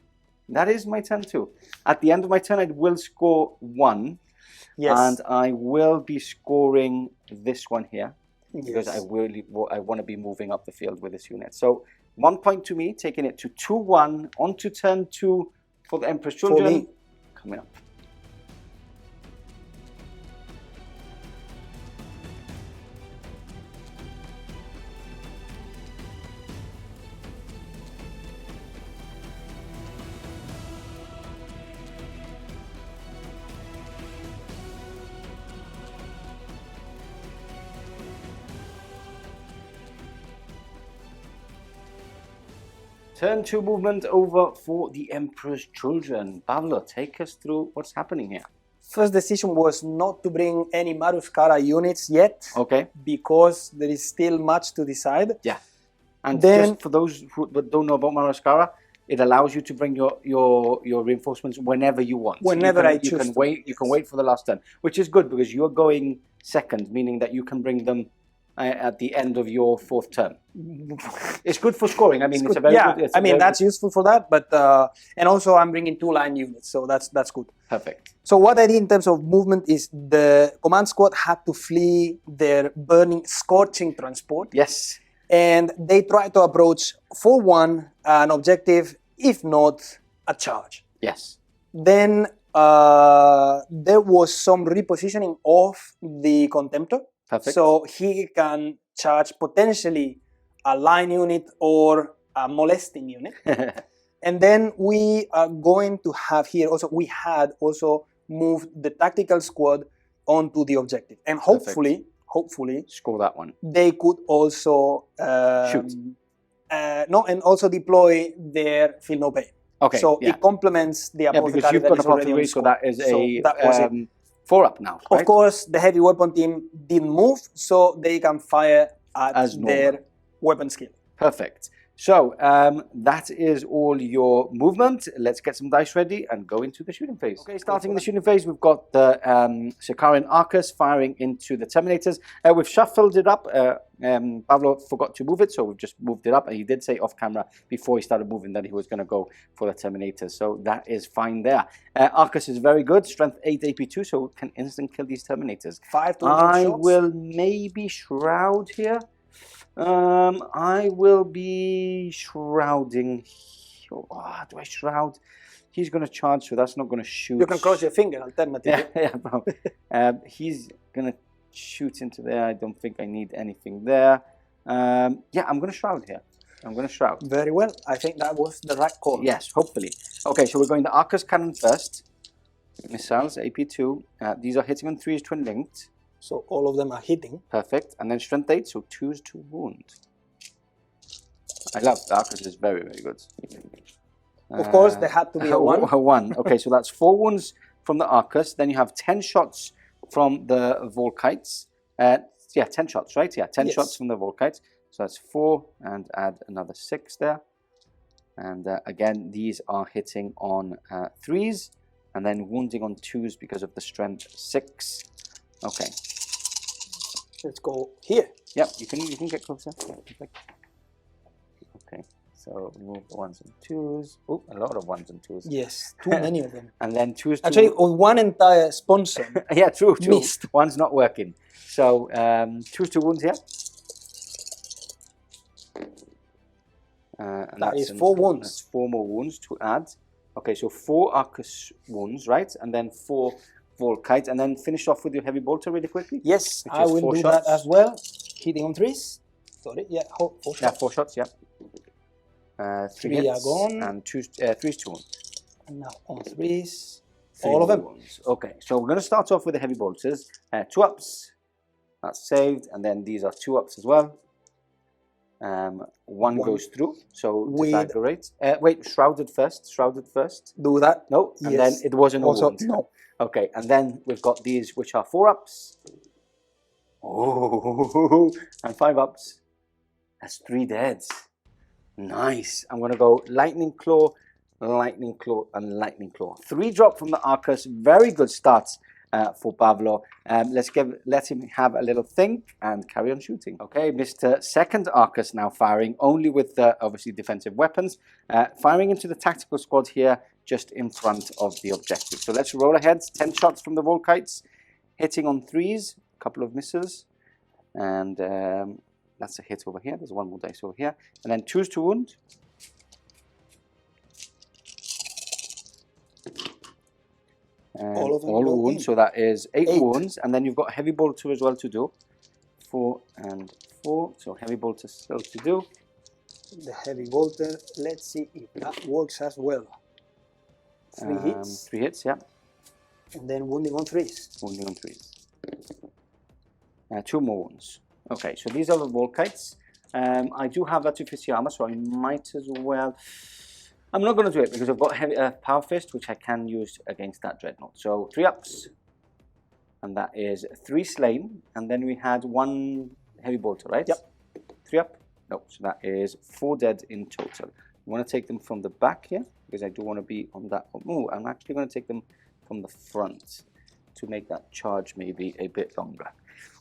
That is my turn too. At the end of my turn, I will score 1. Yes. And I will be scoring this one here. Yes. Because I want to be moving up the field with this unit. So 1 point to me, taking it to 2-1. On to turn 2 for the Emperor's Children. For me. Coming up. Turn 2 movement over for the Emperor's Children. Pablo, take us through what's happening here. First decision was not to bring any Maruskara units yet. Okay. Because there is still much to decide. Yeah. And then, just for those who don't know about Maruskara, it allows you to bring your reinforcements whenever you want. Whenever I choose. You can wait for the last turn, which is good because you're going second, meaning that you can bring them at the end of your 4th turn. It's good for scoring. I mean, it's a very good. I mean, that's useful for that. But and also, I'm bringing 2 line units, so that's good. Perfect. So what I did in terms of movement is the command squad had to flee their burning, scorching transport. Yes. And they tried to approach for 1 an objective, if not a charge. Yes. Then there was some repositioning of the Contemptor. Perfect. So he can charge potentially a line unit or a molesting unit. And then we are going to have here also, we had also moved the tactical squad onto the objective. And hopefully, score that one. They could also shoot. And also deploy their Feel No Pain. Okay. So it complements the Apothecary. Because you've got Apothecary, so that is that was it. 4 up now. Right? Of course, the heavy weapon team didn't move, so they can fire at their weapon skill. Perfect. So that is all your movement. Let's get some dice ready and go into the shooting phase. Okay, starting the shooting phase, we've got the Sicarian Arcus firing into the Terminators. We've shuffled it up. Pablo forgot to move it, so we've just moved it up. And he did say off camera before he started moving that he was going to go for the Terminators. So that is fine there. Arcus is very good. Strength 8 AP2, so can instant kill these Terminators. 5 to I shots. will maybe shroud here. I will be shrouding. Do I shroud? He's going to charge, so that's not going to shoot. You can cross your finger, alternatively. He's going to shoot into there. I don't think I need anything there. I'm going to shroud here. I'm going to shroud. Very well. I think that was the right call. Yes, hopefully. Okay, so we're going the Arcus Cannon first. Missiles, AP2. These are hitting on 3s twin linked. So all of them are hitting. Perfect. And then strength 8, so 2s to wound. I love the Arcus is very, very good. Of course, there had to be a 1. A 1. Okay, so that's 4 wounds from the Arcus. Then you have 10 shots from the Volkites. Yeah, 10 shots, right? Yeah, 10 shots from the Volkites. So that's 4, and add another 6 there. And again, these are hitting on 3s, and then wounding on 2s because of the strength 6. Okay. Let's go here. Yep, you can get closer. Yeah, perfect. Okay, so remove the 1s and 2s. Oh, a lot of 1s and 2s. Yes, too many of them. And then 2s. Actually, on one entire sponsor. Yeah, true. Missed. One's not working. So 2s to wounds here. And that is 4 wounds. That's 4 more wounds to add. Okay, so 4 Arcus wounds, right? And then 4 Volkite, and then finish off with your heavy bolter really quickly. Yes, I will do that as well. Hitting on 3s. Sorry, yeah, 4 shots. Yeah, 4 shots, yeah. 3 hits, are gone. and 3s to wound. And now on 3s, all of them. Wounds. Okay, so we're going to start off with the heavy bolters. 2 ups, that's saved, and then these are 2 ups as well. One goes through, so disintegrate. Wait, shrouded first. Do that. No, and then it wasn't a wound. No. Okay, and then we've got these, which are 4 ups. Oh, and 5 ups. That's 3 deads. Nice. I'm going to go Lightning Claw, Lightning Claw, and Lightning Claw. 3 drop from the Arcus. Very good starts for Pablo. Let him have a little think and carry on shooting. Okay, Mr. Second Arcus now firing, only with obviously defensive weapons. Firing into the tactical squad here, just in front of the objective. So let's roll ahead. 10 shots from the Volkites, hitting on 3s, a couple of misses, and that's a hit over here. There's 1 more dice over here, and then 2s to wound. All of them all wounds, so that is 8 wounds, and then you've got heavy bolter as well to do. 4 and 4, so heavy bolter still to do. The heavy bolter, let's see if that works as well. 3 hits. 3 hits, yeah. And then wounding on 3s. Wounding on 3s. 2 more wounds. Okay, so these are the Volkites. I do have artificial armor, so I might as well. I'm not going to do it because I've got heavy Power Fist, which I can use against that Dreadnought. So 3 ups, and that is 3 slain, and then we had 1 heavy bolter, right? Yep. 3 up. No, so that is 4 dead in total. I want to take them from the back here because I do want to be on that. Oh, I'm actually going to take them from the front to make that charge maybe a bit longer.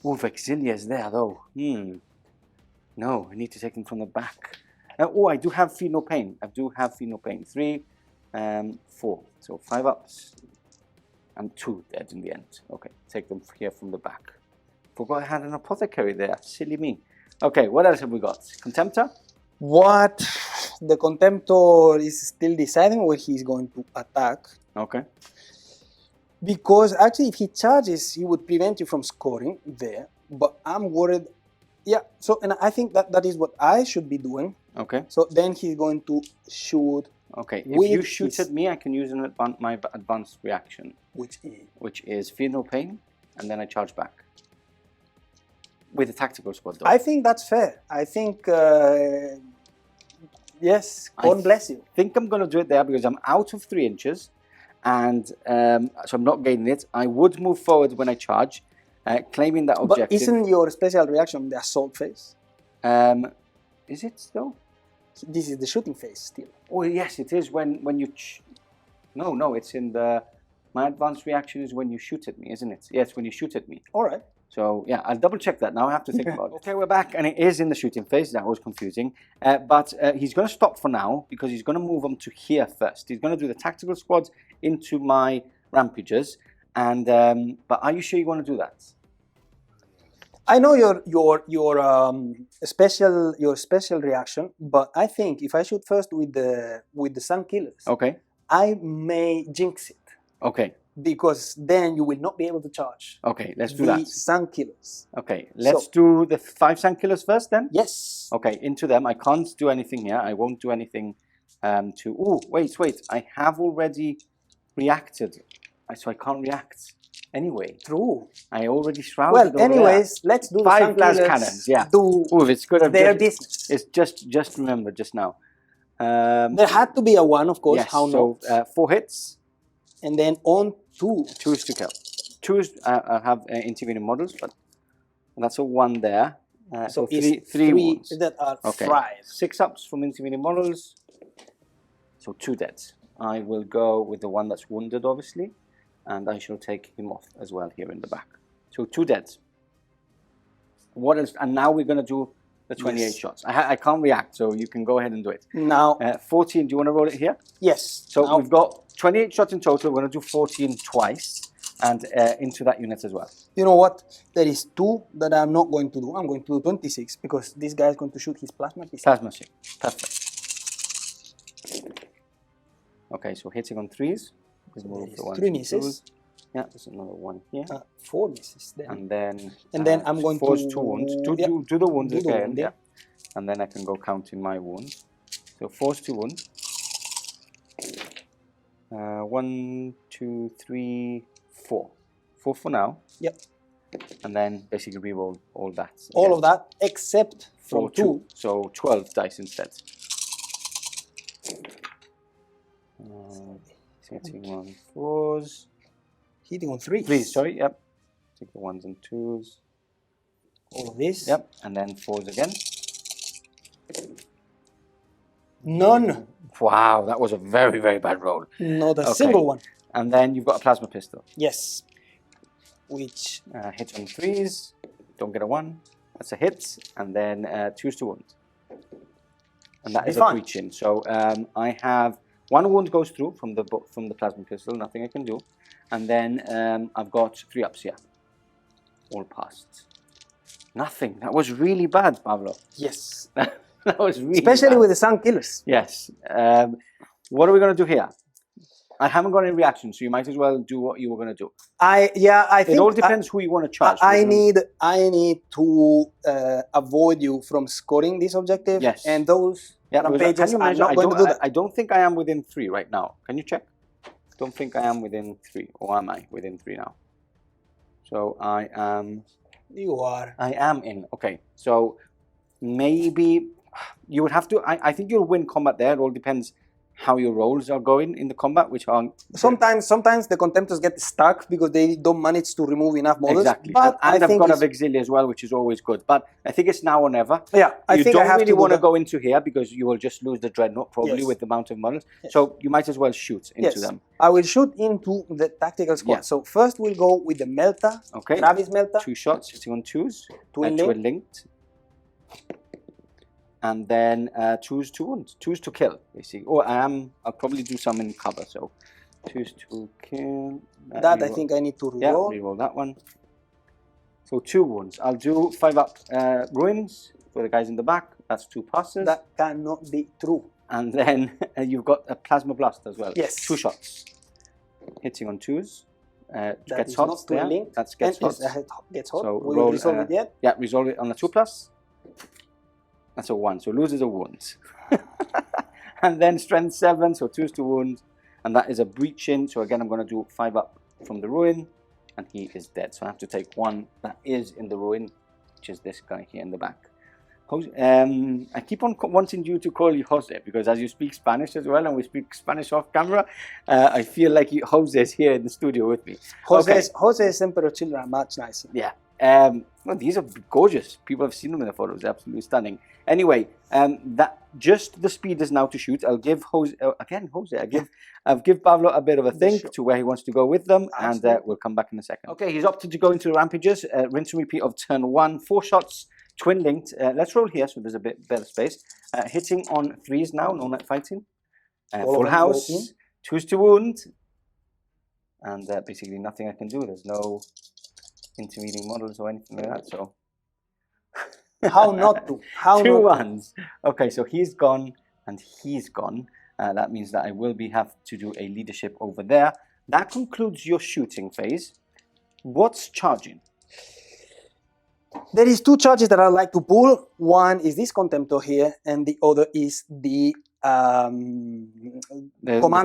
Oh, Vexilia's there though. No, I need to take them from the back. Oh, I do have Feel No Pain. 3, 4. So 5 ups and 2 dead in the end. Okay, take them here from the back. Forgot I had an apothecary there. Silly me. Okay, what else have we got? Contemptor? What? The Contemptor is still deciding where he's going to attack. Okay. Because actually, if he charges, he would prevent you from scoring there. But I'm worried. Yeah, so, and I think that is what I should be doing. Okay. So then he's going to shoot. Okay, if you shoot at me, I can use my advanced reaction. Which is Feel No Pain, and then I charge back. With a tactical squad, though. I think that's fair. I think, yes, God bless you. I think I'm going to do it there because I'm out of 3 inches, and so I'm not gaining it. I would move forward when I charge, claiming that objective. But isn't your special reaction the assault phase? Is it though? This is the shooting phase still. Oh yes, it is when you. No, it's in the. My advanced reaction is when you shoot at me, isn't it? Yes, when you shoot at me. All right. So yeah, I'll double check that now. I have to think about it. Okay, we're back, and it is in the shooting phase. That was confusing, but he's going to stop for now because he's going to move on to here first. He's going to do the tactical squads into my rampagers, and but are you sure you want to do that? I know your special reaction, but I think if I shoot first with the Sun Killers, okay, I may jinx it. Okay. Because then you will not be able to charge. Okay, let's do that. The Sun Killers. Okay, let's do the 5 Sun Killers first then? Yes. Okay, into them. I can't do anything here. I won't do anything to... Oh, wait. I have already reacted. So I can't react anyway. True. I already shrouded. Well, anyways, let's do the 5 glass cannons. Yeah. Do it's good. their business. It's just remember just now. There had to be a 1, of course. Yes, How so, not? 4 hits. And then on 2. 2 is to kill. 2 is I have intervening models, but that's a 1 there. So three wounds that are okay. fried. 6 ups from intervening models. So 2 deads. I will go with the one that's wounded, obviously, and I shall take him off as well here in the back. So 2 deads. What is? And now we're going to do the 28 shots. I can't react, so you can go ahead and do it. Now 14. Do you want to roll it here? Yes. So now, we've got 28 shots in total. We're going to do 14 twice, and into that unit as well. you know what? There is 2 that I'm not going to do. I'm going to do 26 because this guy is going to shoot his plasma pistol. Plasma ship. Perfect. Okay, so hitting on 3s. There's 3 misses. Yeah, there's another 1 here. 4 misses. Then. And then I'm going force to 2 wounds. Do the wounds again. Yeah. And then I can go counting my wounds. So force 2 wounds. 1, 2, 3, 4. 4 for now. Yep. And then basically reroll all that. All of that except from 2. So 12 dice instead. Hitting on 4s. Hitting on 3s. 3s, sorry, yep. Take the 1s and 2s. All of this. Yep, and then 4s again. None. Wow, that was a very, very bad roll. Not a single one. And then you've got a plasma pistol. Yes. Which hit on 3s. Don't get a 1. That's a hit. And then 2s to wound. And that is a breach in. So I have 1 wound goes through from the plasma pistol. Nothing I can do. And then I've got 3 ups here. All passed. Nothing. That was really bad, Pablo. Yes. That was really especially bad. with the sun killers. Yes. What are we going to do here? I haven't got any reaction, so you might as well do what you were going to do. I think it all depends who you want to charge. I need to avoid you from scoring this objective. Yes. And those rampages, I'm not going to do that. I don't think I am within 3 right now. Can you check? Don't think I am within 3, or am I within 3 now? So I am. You are. I am in. Okay. So maybe you would have to. I think you'll win combat there. It all depends how your rolls are going in the combat, which are sometimes the contemptors get stuck because they don't manage to remove enough models. Exactly, but and I've got a Vexillia as well, which is always good. But I think it's now or never. Yeah, you don't really want to go into here because you will just lose the dreadnought probably with the amount of models. Yes. So you might as well shoot into them. I will shoot into the tactical squad. Yeah. So first we'll go with the Melta. Okay. Travis Melta. 2 shots, hitting on 2s. Twin linked. And then 2s to wound, 2s to kill, basically. Oh, I'll probably do some in cover, so 2s to kill. That I think I need to reroll. Yeah, reroll that one. So 2 wounds. I'll do 5 up ruins for the guys in the back. That's 2 passes. That cannot be true. And then you've got a plasma blast as well. Yes. 2 shots. Hitting on 2s. Gets hot there. That gets hot. Gets hot. So will you resolve it yet? Yeah, resolve it on a 2+. That's a 1, so loses a wound. And then strength 7, so 2s to wound. And that is a breach in. So again, I'm going to do 5 up from the ruin. And he is dead. So I have to take 1 that is in the ruin, which is this guy here in the back. I keep on wanting you to call you Jose, because as you speak Spanish as well, and we speak Spanish off camera, I feel like Jose is here in the studio with me. Jose's Emperor children are much nicer. Yeah. Well, these are gorgeous. People have seen them in the photos. They're absolutely stunning. Anyway, that just the speed is now to shoot. I'll give Jose I'll give Pablo a bit of a think to where he wants to go with them, and we'll come back in a second. Okay, he's opted to go into the rampages. Rinse and repeat of turn 1. 4 shots, twin linked. Let's roll here so there's a bit better space. Hitting on 3s now, no net fighting. Full house, 2s to wound, and basically nothing I can do. There's no intervening models or anything like that, so how not to? How 2 not 1s. Okay, so he's gone and he's gone. That means that I will have to do a leadership over there. That concludes your shooting phase. What's charging? There is 2 charges that I'd like to pull. One is this Contemptor here, and the other is the command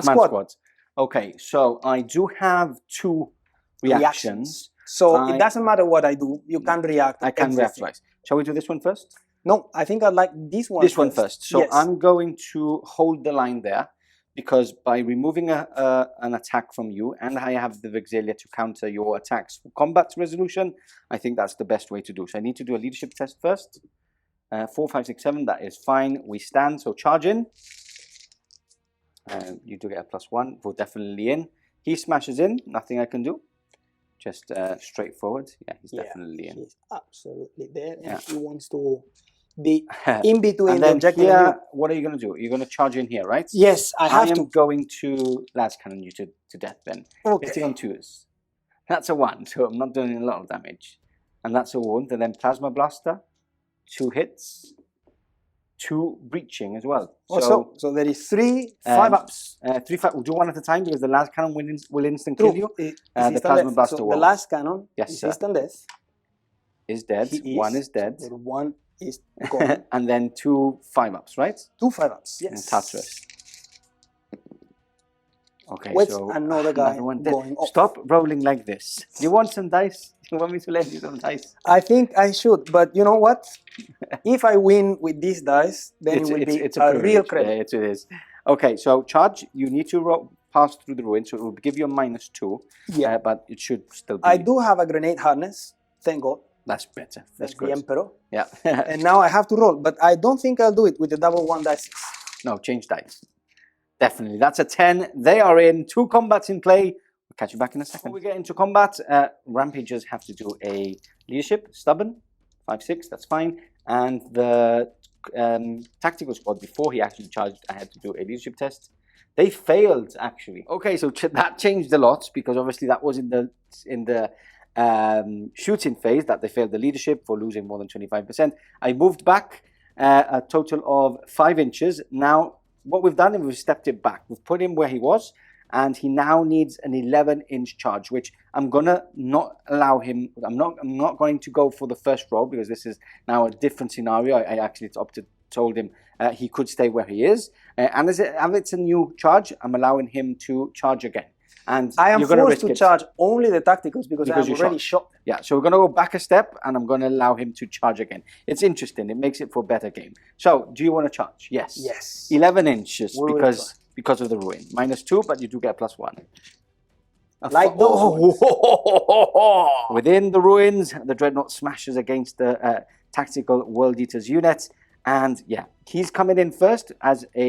squad. Okay, so I do have 2 reactions. So it doesn't matter what I do, you can react. I can react twice. Shall we do this one first? No, I think I'd like this one. This one first. So I'm going to hold the line there. because by removing an attack from you, and I have the Vixilia to counter your attacks for combat resolution, I think that's the best way to do. So I need to do a leadership test first. 4, 5, 6, 7, that is fine. We stand, so charge in. You do get a +1, we're definitely in. He smashes in, nothing I can do. Just straightforward. Yeah, he's definitely in. He's absolutely there. Yeah. And he wants to be in between and the then objective. Here, what are you going to do? You're going to charge in here, right? Yes, I have am to. going to las cannon you to death then. Okay. Hitting on 2s. That's a 1, so I'm not doing a lot of damage. And that's a wound. And then Plasma Blaster, 2 hits, 2 breaching as well. So there is 3 5-ups. 3 5. We'll do one at a time because the las cannon will instant kill you. It's The instant Plasma death. Blaster So won't. the last cannon Yes, is sir. instant death. Is dead. He 1 is dead. The 1 is gone. And then 2 5-ups, right? 2 5-ups, And yes. Tartarus. Okay, Wait, so another guy one dead. going off. Stop rolling like this. You want some dice? You want me to lend you some dice? I think I should, but you know what? If I win with these dice, then it will be a real credit. Yeah, it is. Okay, so charge. You need to pass through the ruin, so it will give you a -2. Yeah. But it should still be. I do have a grenade harness, thank God. That's better. That's The good. Emperor. Yeah. And now I have to roll, but I don't think I'll do it with the double 1 dice. No, change dice. Definitely. That's a 10. They are in. 2 combats in play. We'll catch you back in a second. Before we get into combat, Rampagers have to do a leadership. Stubborn. 5, 6. That's fine. And the tactical squad, before he actually charged, I had to do a leadership test. They failed, actually. Okay, so that changed a lot because obviously that was in the shooting phase that they failed the leadership for losing more than 25%. I moved back a total of 5 inches. Now, what we've done is we've stepped it back. We've put him where he was, and he now needs an 11-inch charge, which I'm gonna not allow him. I'm not going to go for the first roll because this is now a different scenario. I actually told him he could stay where he is, and as it's a new charge, I'm allowing him to charge again. And I am you're gonna forced risk to it. charge only the tacticals because I have you already shot them. Yeah, so we're going to go back a step and I'm going to allow him to charge again. It's interesting. It makes it for a better game. So, do you want to charge? Yes. Yes. 11 inches We will because of the ruin. -2, but you do get a +1. Like those. Within the ruins, the Dreadnought smashes against the tactical World Eater's unit. And yeah, he's coming in first as a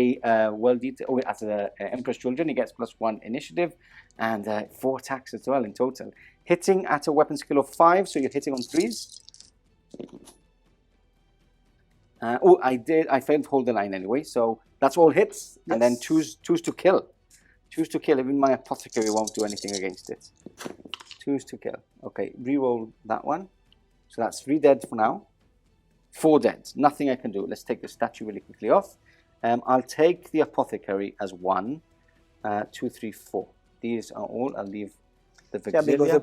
World Eater, as an Emperor's Children. He gets +1 initiative and 4 attacks as well in total. Hitting at a weapon skill of 5, so you're hitting on 3s. I failed to hold the line anyway, so that's all hits. Yes. And then choose to kill. Choose to kill. Even my Apothecary won't do anything against it. Choose to kill. Okay, reroll that one. So that's 3 dead for now. 4 dead. Nothing I can do. Let's take the statue really quickly off. I'll take the Apothecary as 1, 2, 3, 4. These are all. I'll leave the Vixilia. Yeah, because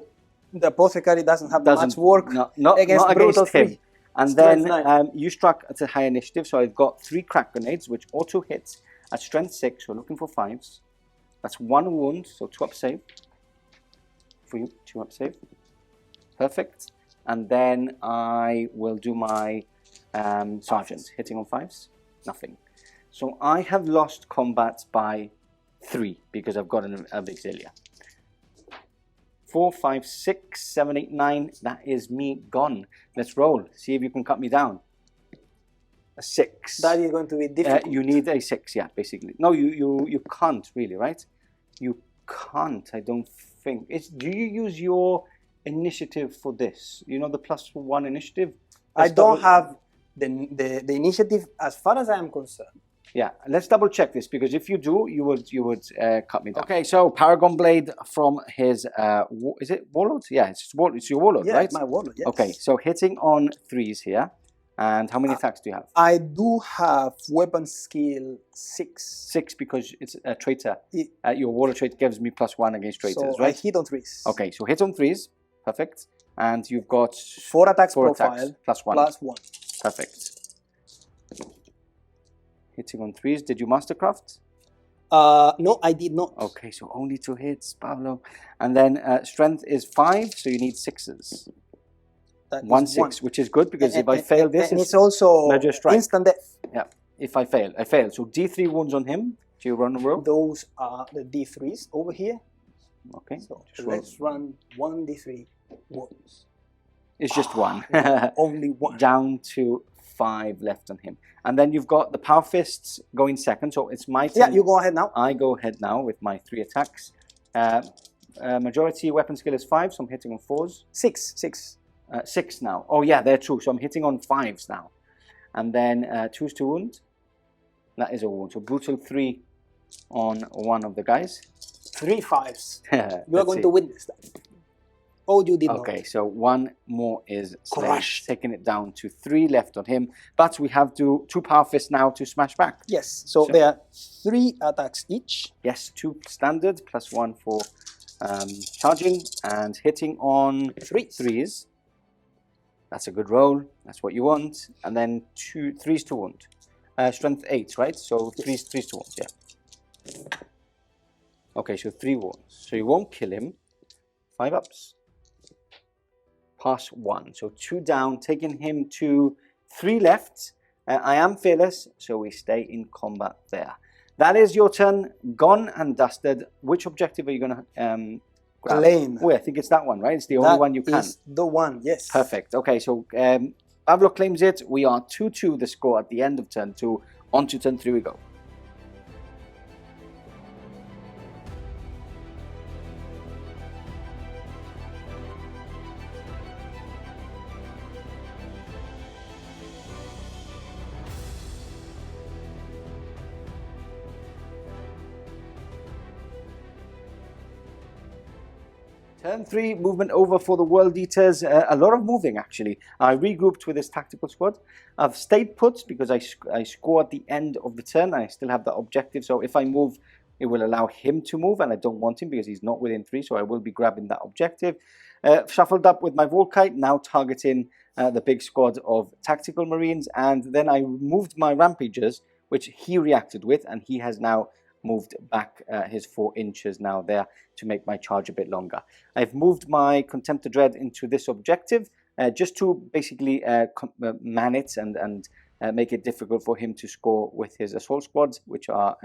the Apothecary doesn't have much work not against Brutal 3. And Strength then 9. you struck at a high initiative, so I've got 3 crack grenades, which auto hit at strength 6, so looking for 5s. That's 1 wound, so 2 up save. For you, 2 up save. Perfect. And then I will do my Sergeant, hitting on 5s. Nothing. So I have lost combat by 3 because I've got a Vixilia. 4, 5, 6, 7, 8, 9. That is me gone. Let's roll. See if you can cut me down. A 6. That is going to be difficult. You need a 6, yeah, basically. No, you can't really, right? You can't, I don't think. Do you use your initiative for this? You know, the +1 initiative? I don't have the initiative as far as I am concerned. Yeah, let's double check this because if you do, you would cut me down. Okay, so Paragon Blade from his is it Warlord? Yeah, it's your Warlord, Yeah, right? it's my Warlord, yes. Okay, so hitting on 3s here. And how many attacks do you have? I do have weapon skill 6. 6 because it's a traitor. Your Warlord trait gives me +1 against traitors, So right? I hit on 3s. Okay, so hit on 3s. Perfect. And you've got 4 attacks 4 profile attacks, +1. +1. Perfect. Hitting on 3s. Did you mastercraft? No, I did not. Okay, so only 2 hits, Pablo. And then strength is 5, so you need 6s. That is 1 6, which is good because if I fail this, and it's also Major Strike. instant death. Yeah, if I fail, I fail. So D3 wounds on him. Do you run a roll? Those are the D3s over here. Okay. So just roll. let's run 1D3 once. It's just one. Only one. Down to 5 left on him. And then you've got the Power Fists going second. So it's my turn. Yeah, you go ahead now. I go ahead now with my 3 attacks. Majority weapon skill is 5, so I'm hitting on 4s. 6. 6 now. Oh yeah, they're true. So I'm hitting on 5s now. And then 2s to wound. That is a wound. So brutal 3 on one of the guys. 3 5s. You are going to win this time. Oh, you did not. Okay, so 1 more is Crushed. taking it down to 3 left on him. But we have 2 Power Fists now to smash back. Yes, so there are 3 attacks each. Yes, 2 standard plus 1 for charging and hitting on 3s. That's a good roll. That's what you want. And then 2 3s to wound. Strength 8, right? So 3s to wound, yeah. Okay, so 3 wounds. So you won't kill him. 5 ups. Pass 1. So 2 down, taking him to 3 left. I am fearless, so we stay in combat there. That is your turn, gone and dusted. Which objective are you going to grab? Claim. Oh, I think it's that one, right? It's the only one you can. That is the one, yes. Perfect. Okay, so Pablo claims it. We are 2-2 the score at the end of turn 2. On to turn 3 we go. Turn 3, movement over for the World Eaters. A lot of moving, actually. I regrouped with this tactical squad. I've stayed put because I score at the end of the turn. I still have that objective. So if I move, it will allow him to move. And I don't want him because he's not within 3. So I will be grabbing that objective. Shuffled up with my Volkite, now targeting the big squad of tactical Marines. And then I moved my Rampagers, which he reacted with. And he has now moved back his 4 inches now there to make my charge a bit longer. I've moved my Contempt of Dread into this objective just to basically man it and make it difficult for him to score with his assault squads, which are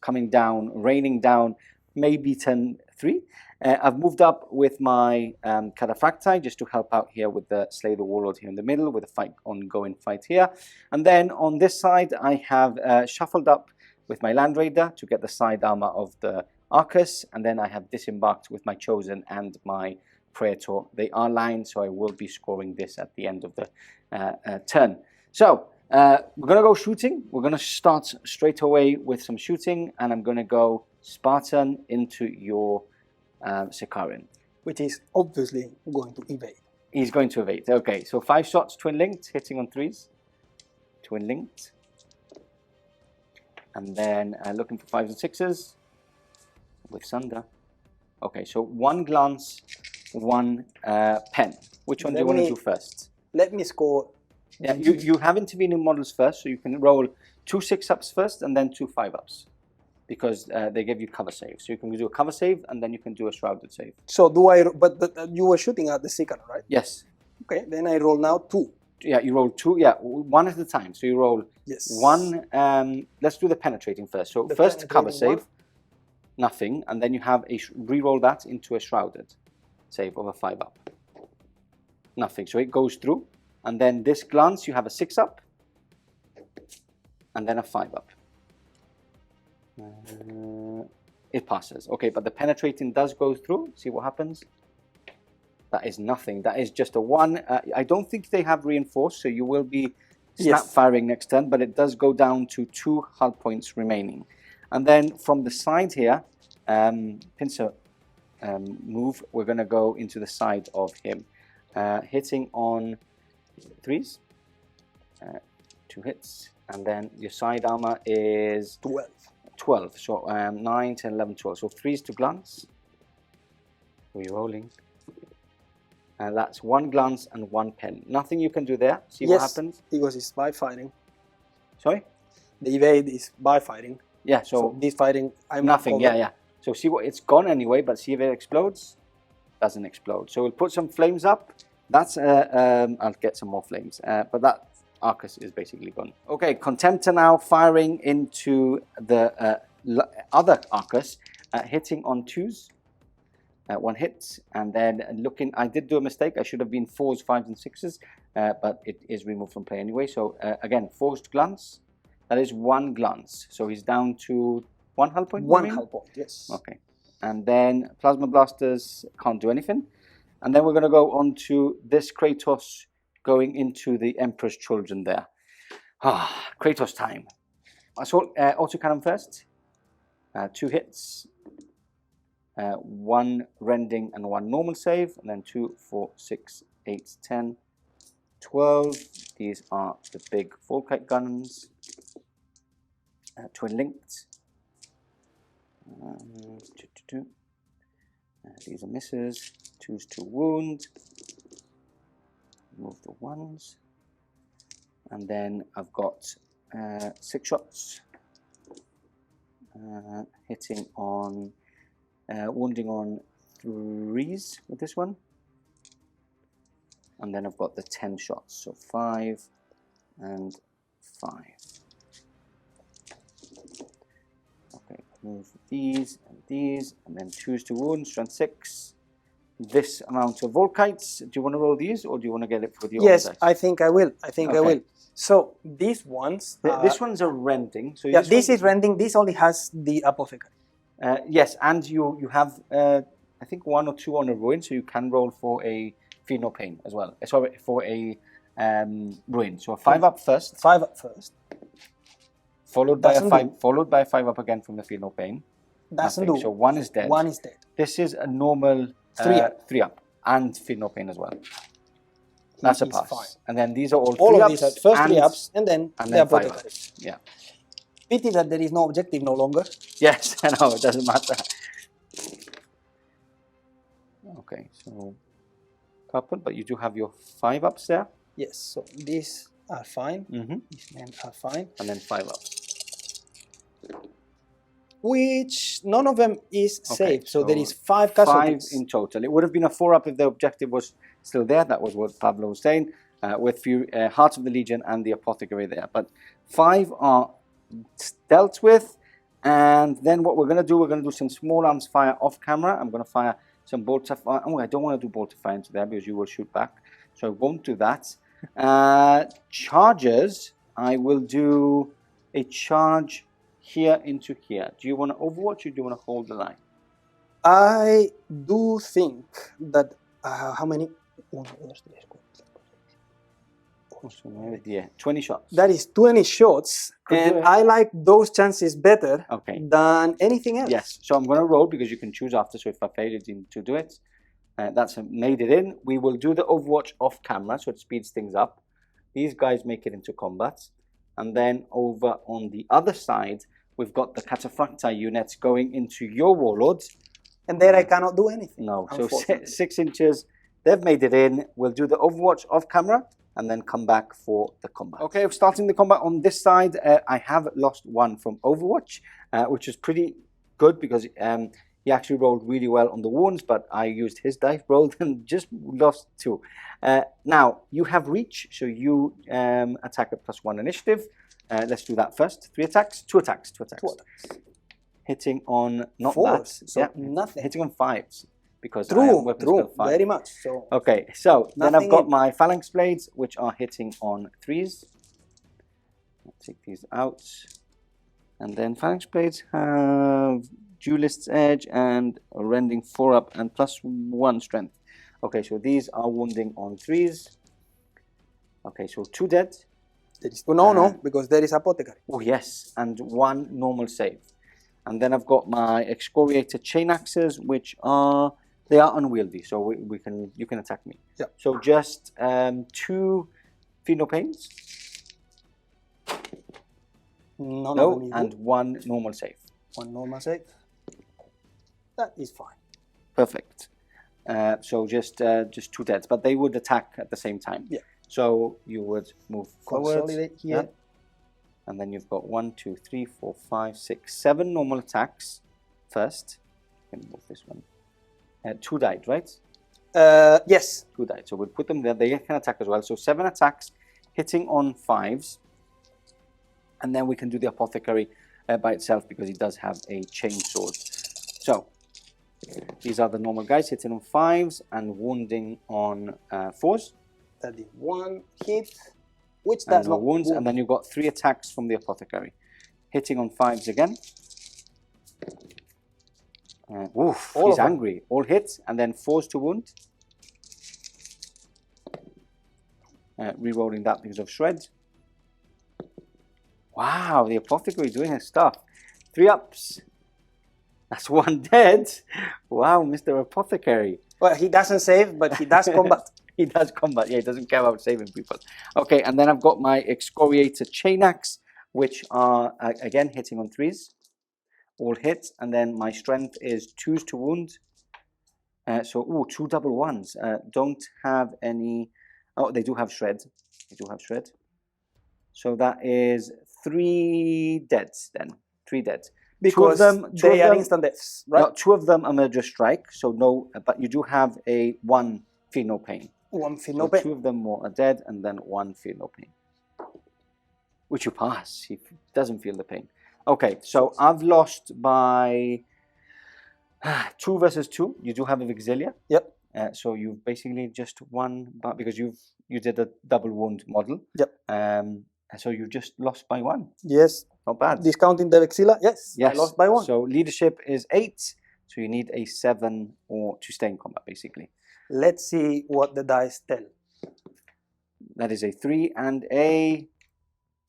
coming down, raining down, maybe turn 3. I've moved up with my Cataphracti just to help out here with the Slay the Warlord here in the middle with a ongoing fight here. And then on this side, I have shuffled up with my Land Raider to get the side armor of the Arcus, and then I have disembarked with my Chosen and my Praetor. They are lined, so I will be scoring this at the end of the turn. So we're going to go shooting. We're going to start straight away with some shooting, and I'm going to go Spartan into your Sicarian. Which is obviously going to evade. He's going to evade. Okay, so 5 shots, twin linked, hitting on 3s. Twin linked. And then looking for 5s and 6s with Sunder. Okay, so 1 glance, 1 pen. Which one do you want to do first? Let me score. Yeah, you have intervening models first, so you can roll 2 6-ups first and then 2 5-ups. Because they give you cover saves. So you can do a cover save and then you can do a shrouded save. So do I, but you were shooting at the Sicaran, right? Yes. Okay, then I roll now 2. Yeah, you roll 2, 1 at a time. So you roll 1, let's do the penetrating first. So the first cover save, nothing, and then you have a re-roll that into a shrouded save of a 5-up. Nothing, so it goes through. And then this glance, you have a 6-up, and then a 5-up. It passes. Okay, but the penetrating does go through. See what happens? That is nothing. That is just a 1. I don't think they have reinforced, so you will be snap firing next turn, but it does go down to 2 hull points remaining. And then from the side here, pincer move, we're going to go into the side of him. Hitting on 3s, 2 hits, and then your side armor is 12. So 9, 10, 11, 12. So 3s to glance. Re-rolling. And that's 1 glance and 1 pen. Nothing you can do there. See what happens? Because it's by fighting. Sorry? The evade is by fighting. Yeah, so this fighting, I'm nothing. Yeah. So see what, it's gone anyway, but see if it explodes. Doesn't explode. So we'll put some flames up. That's I'll get some more flames. But that Arcus is basically gone. Okay, Contemptor now firing into the other Arcus hitting on 2s. 1 hit, and then looking, I did do a mistake. I should have been 4s, 5s, and 6s, but it is removed from play anyway. So again, forced glance. That is 1 glance. So he's down to 1 hull point. 1 hull point, yes. Okay. And then plasma blasters can't do anything. And then we're going to go on to this Kratos going into the Emperor's children there. Kratos time. Assault autocannon first. 2 hits. 1 rending and 1 normal save, and then 2, 4, 6, 8, 10, 12. These are the big Volkite guns. Twin linked. These are misses. 2s to wound. Remove the 1s. And then I've got 6 shots. Hitting on, wounding on 3s with this one. And then I've got the 10 shots. So 5 and 5. Okay, move these, and then 2s to wound, strength 6. This amount of Volkites. Do you want to roll these, or do you want to get it for the Yes, dice? I think I will. I will. So these ones. This one's a rending. So yeah, this is rending. This only has the apothecary. Yes, and you have I think 1 or 2 on a ruin, so you can roll for a feel no pain as well. Sorry, for a ruin. So a 5 up first. 5 up first. Followed by a 5. Followed by a 5 up again from the feel no pain. Doesn't do. So 1 is dead. 1 is dead. This is a normal 3 up. 3 up and feel no pain as well. That's a pass. Fine. And then these are all 3 all ups. of these are first 3 ups, and then the 5 apothecary. ups. Yeah. Pity that there is no objective no longer. Yes, I know, it doesn't matter. Okay, so couple, but you do have your 5 ups there. Yes, so these are fine. These men are fine. And then 5 ups. Which none of them is Okay, safe. So there is 5 5 casualties. in total. It would have been a 4 up if the objective was still there. That was what Pablo was saying, with Heart of the Legion and the Apothecary there. But 5 are dealt with. And then what we're going to do some small arms fire off camera. I'm going to fire some bolts of fire. Oh, I don't want to do bolt of fire into there because you will shoot back. So I won't do that. Charges, I will do a charge here into here. Do you want to overwatch or do you want to hold the line? I do think that how many? 1, 2, 3, 4, Yeah, 20 shots. that is 20 shots, and I like those chances better than anything else. Yes, so I'm going to roll because you can choose after. So if I fail to do it, that's made it in. We will do the overwatch off camera, so it speeds things up. These guys make it into combat. And then over on the other side, we've got the Cataphracti units going into your warlords. And there I cannot do anything. No, so 6 inches. They've made it in. We'll do the overwatch off camera and then come back for the combat. Okay, starting the combat on this side. I have lost 1 from overwatch, which is pretty good because he actually rolled really well on the wounds, but I used his dice, rolled and just lost 2. Now, you have reach, so you attack at +1 initiative. Let's do that first. 3 attacks, 2 attacks, 2 attacks. 2 attacks. Hitting on, not 4, that, so nothing. hitting on 5s. Because true, very much. So okay, so then I've got my phalanx blades, which are hitting on 3s. Let's take these out. And then phalanx blades have duelist's edge and a rending 4 up and +1 strength. Okay, so these are wounding on 3s. Okay, so 2 dead. There is no, because there is apothecary. Oh yes, and 1 normal save. And then I've got my excoriator chain axes, which are unwieldy, so you can attack me. Yeah. So just 2 Pheno Pains. No, and 1 normal save. 1 normal save. That is fine. Perfect. So just 2 deads, but they would attack at the same time. Yeah. So you would move forward. Consolidate here. Yeah. And then you've got 1, 2, 3, 4, 5, 6, 7 normal attacks first. Let me move this one. 2 died, right? Yes. 2 died. So we'll put them there. They can attack as well. So 7 attacks, hitting on 5s. And then we can do the apothecary by itself because he does have a chainsword. So these are the normal guys, hitting on 5s and wounding on 4s. That is 1 hit, which does no not wounds. wound. And then you've got 3 attacks from the apothecary, hitting on 5s again. Oof, he's angry. All hits, and then 4s to wound. Rerolling that because of shred. Wow, the apothecary doing his stuff. 3 ups. That's 1 dead. Wow, Mr. Apothecary. Well, he doesn't save, but he does combat. He does combat. Yeah, he doesn't care about saving people. Okay, and then I've got my excoriator chain axe, which are again hitting on 3s. All hits, and then my strength is 2s to wound. So 2 double 1s. Don't have any. Oh, they do have shred. They do have shred. So that is 3 deads then. 3 deads. Because they are instant deaths, right? No, 2 of them are murder strike. So no, but you do have a 1 feel no pain. 1 feel So no pain. 2 of them more are dead, and then 1 feel no pain. Which you pass. He doesn't feel the pain. Okay, so I've lost by 2 versus 2. You do have a Vixilia. Yep. So you've basically just won, but because you did a double wound model. Yep. So you just lost by 1. Yes. Not bad. Discounting the Vexilla, yes. Yes. I lost by 1. So leadership is 8. So you need a 7 or to stay in combat, basically. Let's see what the dice tell. That is a 3 and a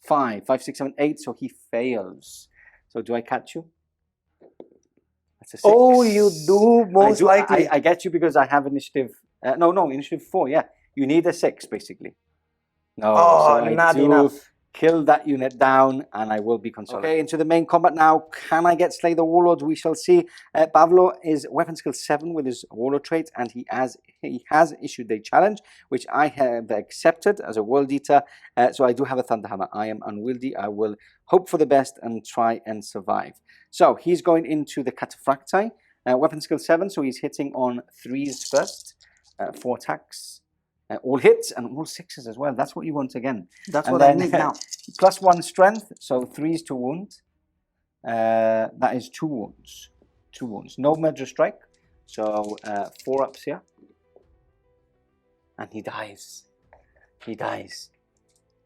5. 5, 6, 7, 8. So he fails. So do I catch you? That's a 6. Oh, you do, most likely. I get you because I have initiative. No, initiative 4. Yeah, you need a 6 basically. No, oh, so not enough. Kill that unit down, and I will be consolidated. Okay, into the main combat now. Can I get Slay the Warlords? We shall see. Pavlo is weapon skill 7 with his Warlord trait, and he has issued a challenge, which I have accepted as a World Eater. So I do have a Thunderhammer. I am unwieldy. I will hope for the best and try and survive. So he's going into the Cataphracti. Weapon skill 7, so he's hitting on 3s first. 4 attacks. All hits and all 6s as well. That's what you want again. That's what I need now. Plus 1 strength, so 3s to wound. That is 2 wounds. 2 wounds. No major strike. So 4 ups here. And he dies. He dies.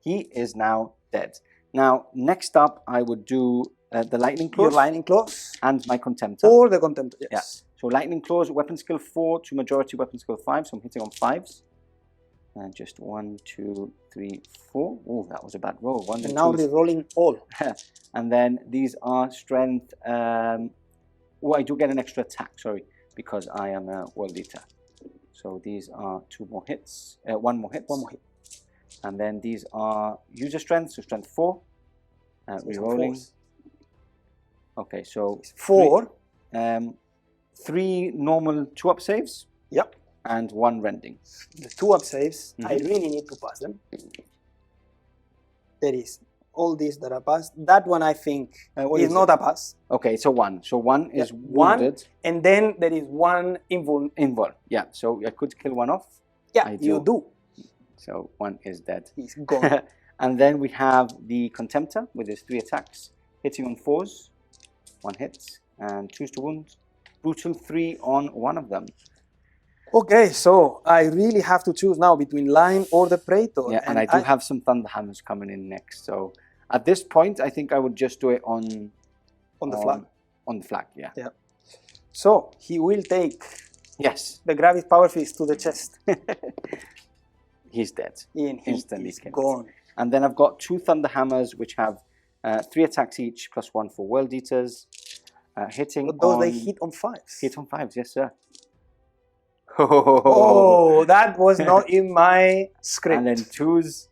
He is now dead. Now, next up, I would do the Lightning Claws. Your Lightning Claws. And my Contemptor. Or the Contemptor, yes. Yeah. So Lightning Claws, weapon skill 4 to majority weapon skill 5. So I'm hitting on 5s. And just 1, 2, 3, 4. Oh, that was a bad roll. 1 and now 2s. re-rolling all. And then these are strength. Oh, I do get an extra attack, sorry, because I am a World Eater. So these are 2 more hits. 1 more hit. 1 more hit. And then these are user strength, so strength 4. Re-rolling. Okay, so 4. 3 normal 2-up saves. Yep. And 1 rending. The 2-up saves, I really need to pass them. There is all these that are passed. That one I think is not a pass. Okay, so 1. So 1 is One, wounded. and then there is 1 invuln. Invul, yeah. So I could kill 1 off. Yeah, you do. So 1 is dead. He's gone. And then we have the Contemptor with his 3 attacks, hitting on 4s, 1 hit, and 2s to wound. Brutal 3 on 1 of them. Okay, so I really have to choose now between Line or the Praetor. Yeah, and I do have some Thunderhammers coming in next. So at this point, I think I would just do it on the flag. On the flag, yeah. Yeah. So he will take the Gravis Power Fist to the chest. He's dead. Instantly gone. And then I've got 2 Thunderhammers, which have 3 attacks each, plus 1 for World Eaters. Hitting but those they hit on 5s. Hit on 5s, yes, sir. Oh, that was not in my script. And then 2s.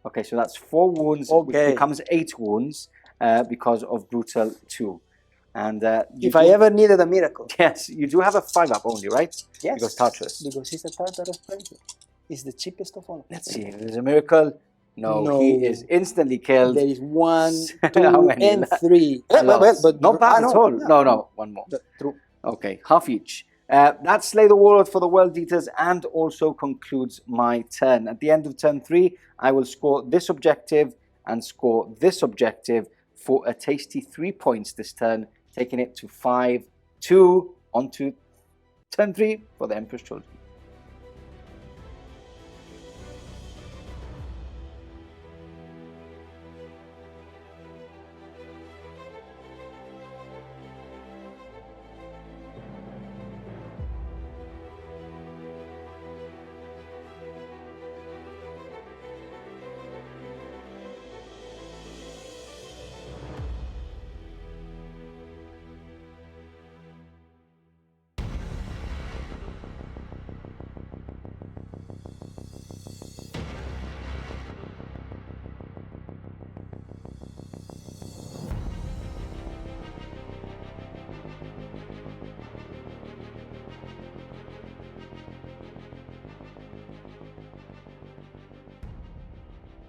Okay, so that's 4 wounds, which becomes 8 wounds because of Brutal 2. And if I ever needed a miracle. Yes, you do have a 5-up only, right? Yes. Because Tartarus. Because he's a Tartarus Praetor. He's the cheapest of all. Let's see, if there's a miracle. No, he is instantly killed. There is 1, 2, and 3. But not bad at all. No, 1 more. True. Okay, half each. That's Slay the Warlord for the World Eaters and also concludes my turn. At the end of turn 3, I will score this objective and score this objective for a tasty 3 points this turn, taking it to 5-2 onto turn 3 for the Emperor's Children.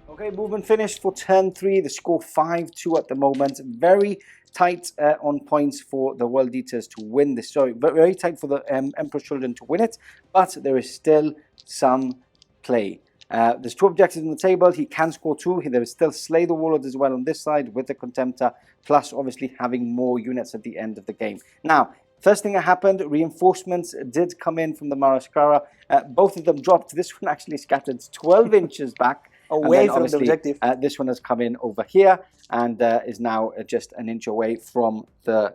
Okay, movement finished for turn 3. The score 5-2 at the moment. Very tight on points for the World Eaters to win this. Sorry, very tight for the Emperor's Children to win it, but there is still some play. There's 2 objectives on the table. He can score 2. There is still Slay the Warlord as well on this side with the Contemptor, plus obviously having more units at the end of the game. Now, first thing that happened, reinforcements did come in from the Maraskara. Both of them dropped. This one actually scattered 12 inches back. Away from the objective. This one has come in over here and is now just an inch away from the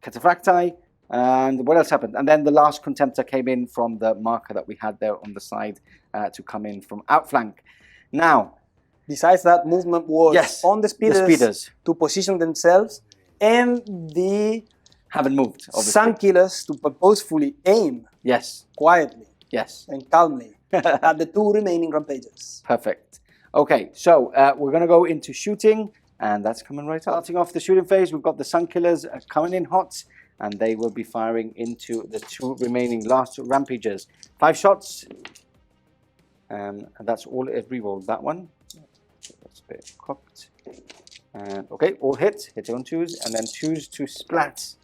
Cataphracti. And what else happened? And then the last Contemptor came in from the marker that we had there on the side to come in from outflank. Now, besides that, movement was on the speeders to position themselves, and the haven't moved, obviously. Sun Killers to purposefully aim quietly and calmly at the 2 remaining rampages. Perfect. Okay, so we're going to go into shooting, and that's coming right up. Starting off the shooting phase, we've got the Sun Killers coming in hot, and they will be firing into the 2 remaining last rampages. 5 shots, and that's all. It re-rolled that one. That's a bit cocked. And okay, all hit on 2s, and then 2s to splat.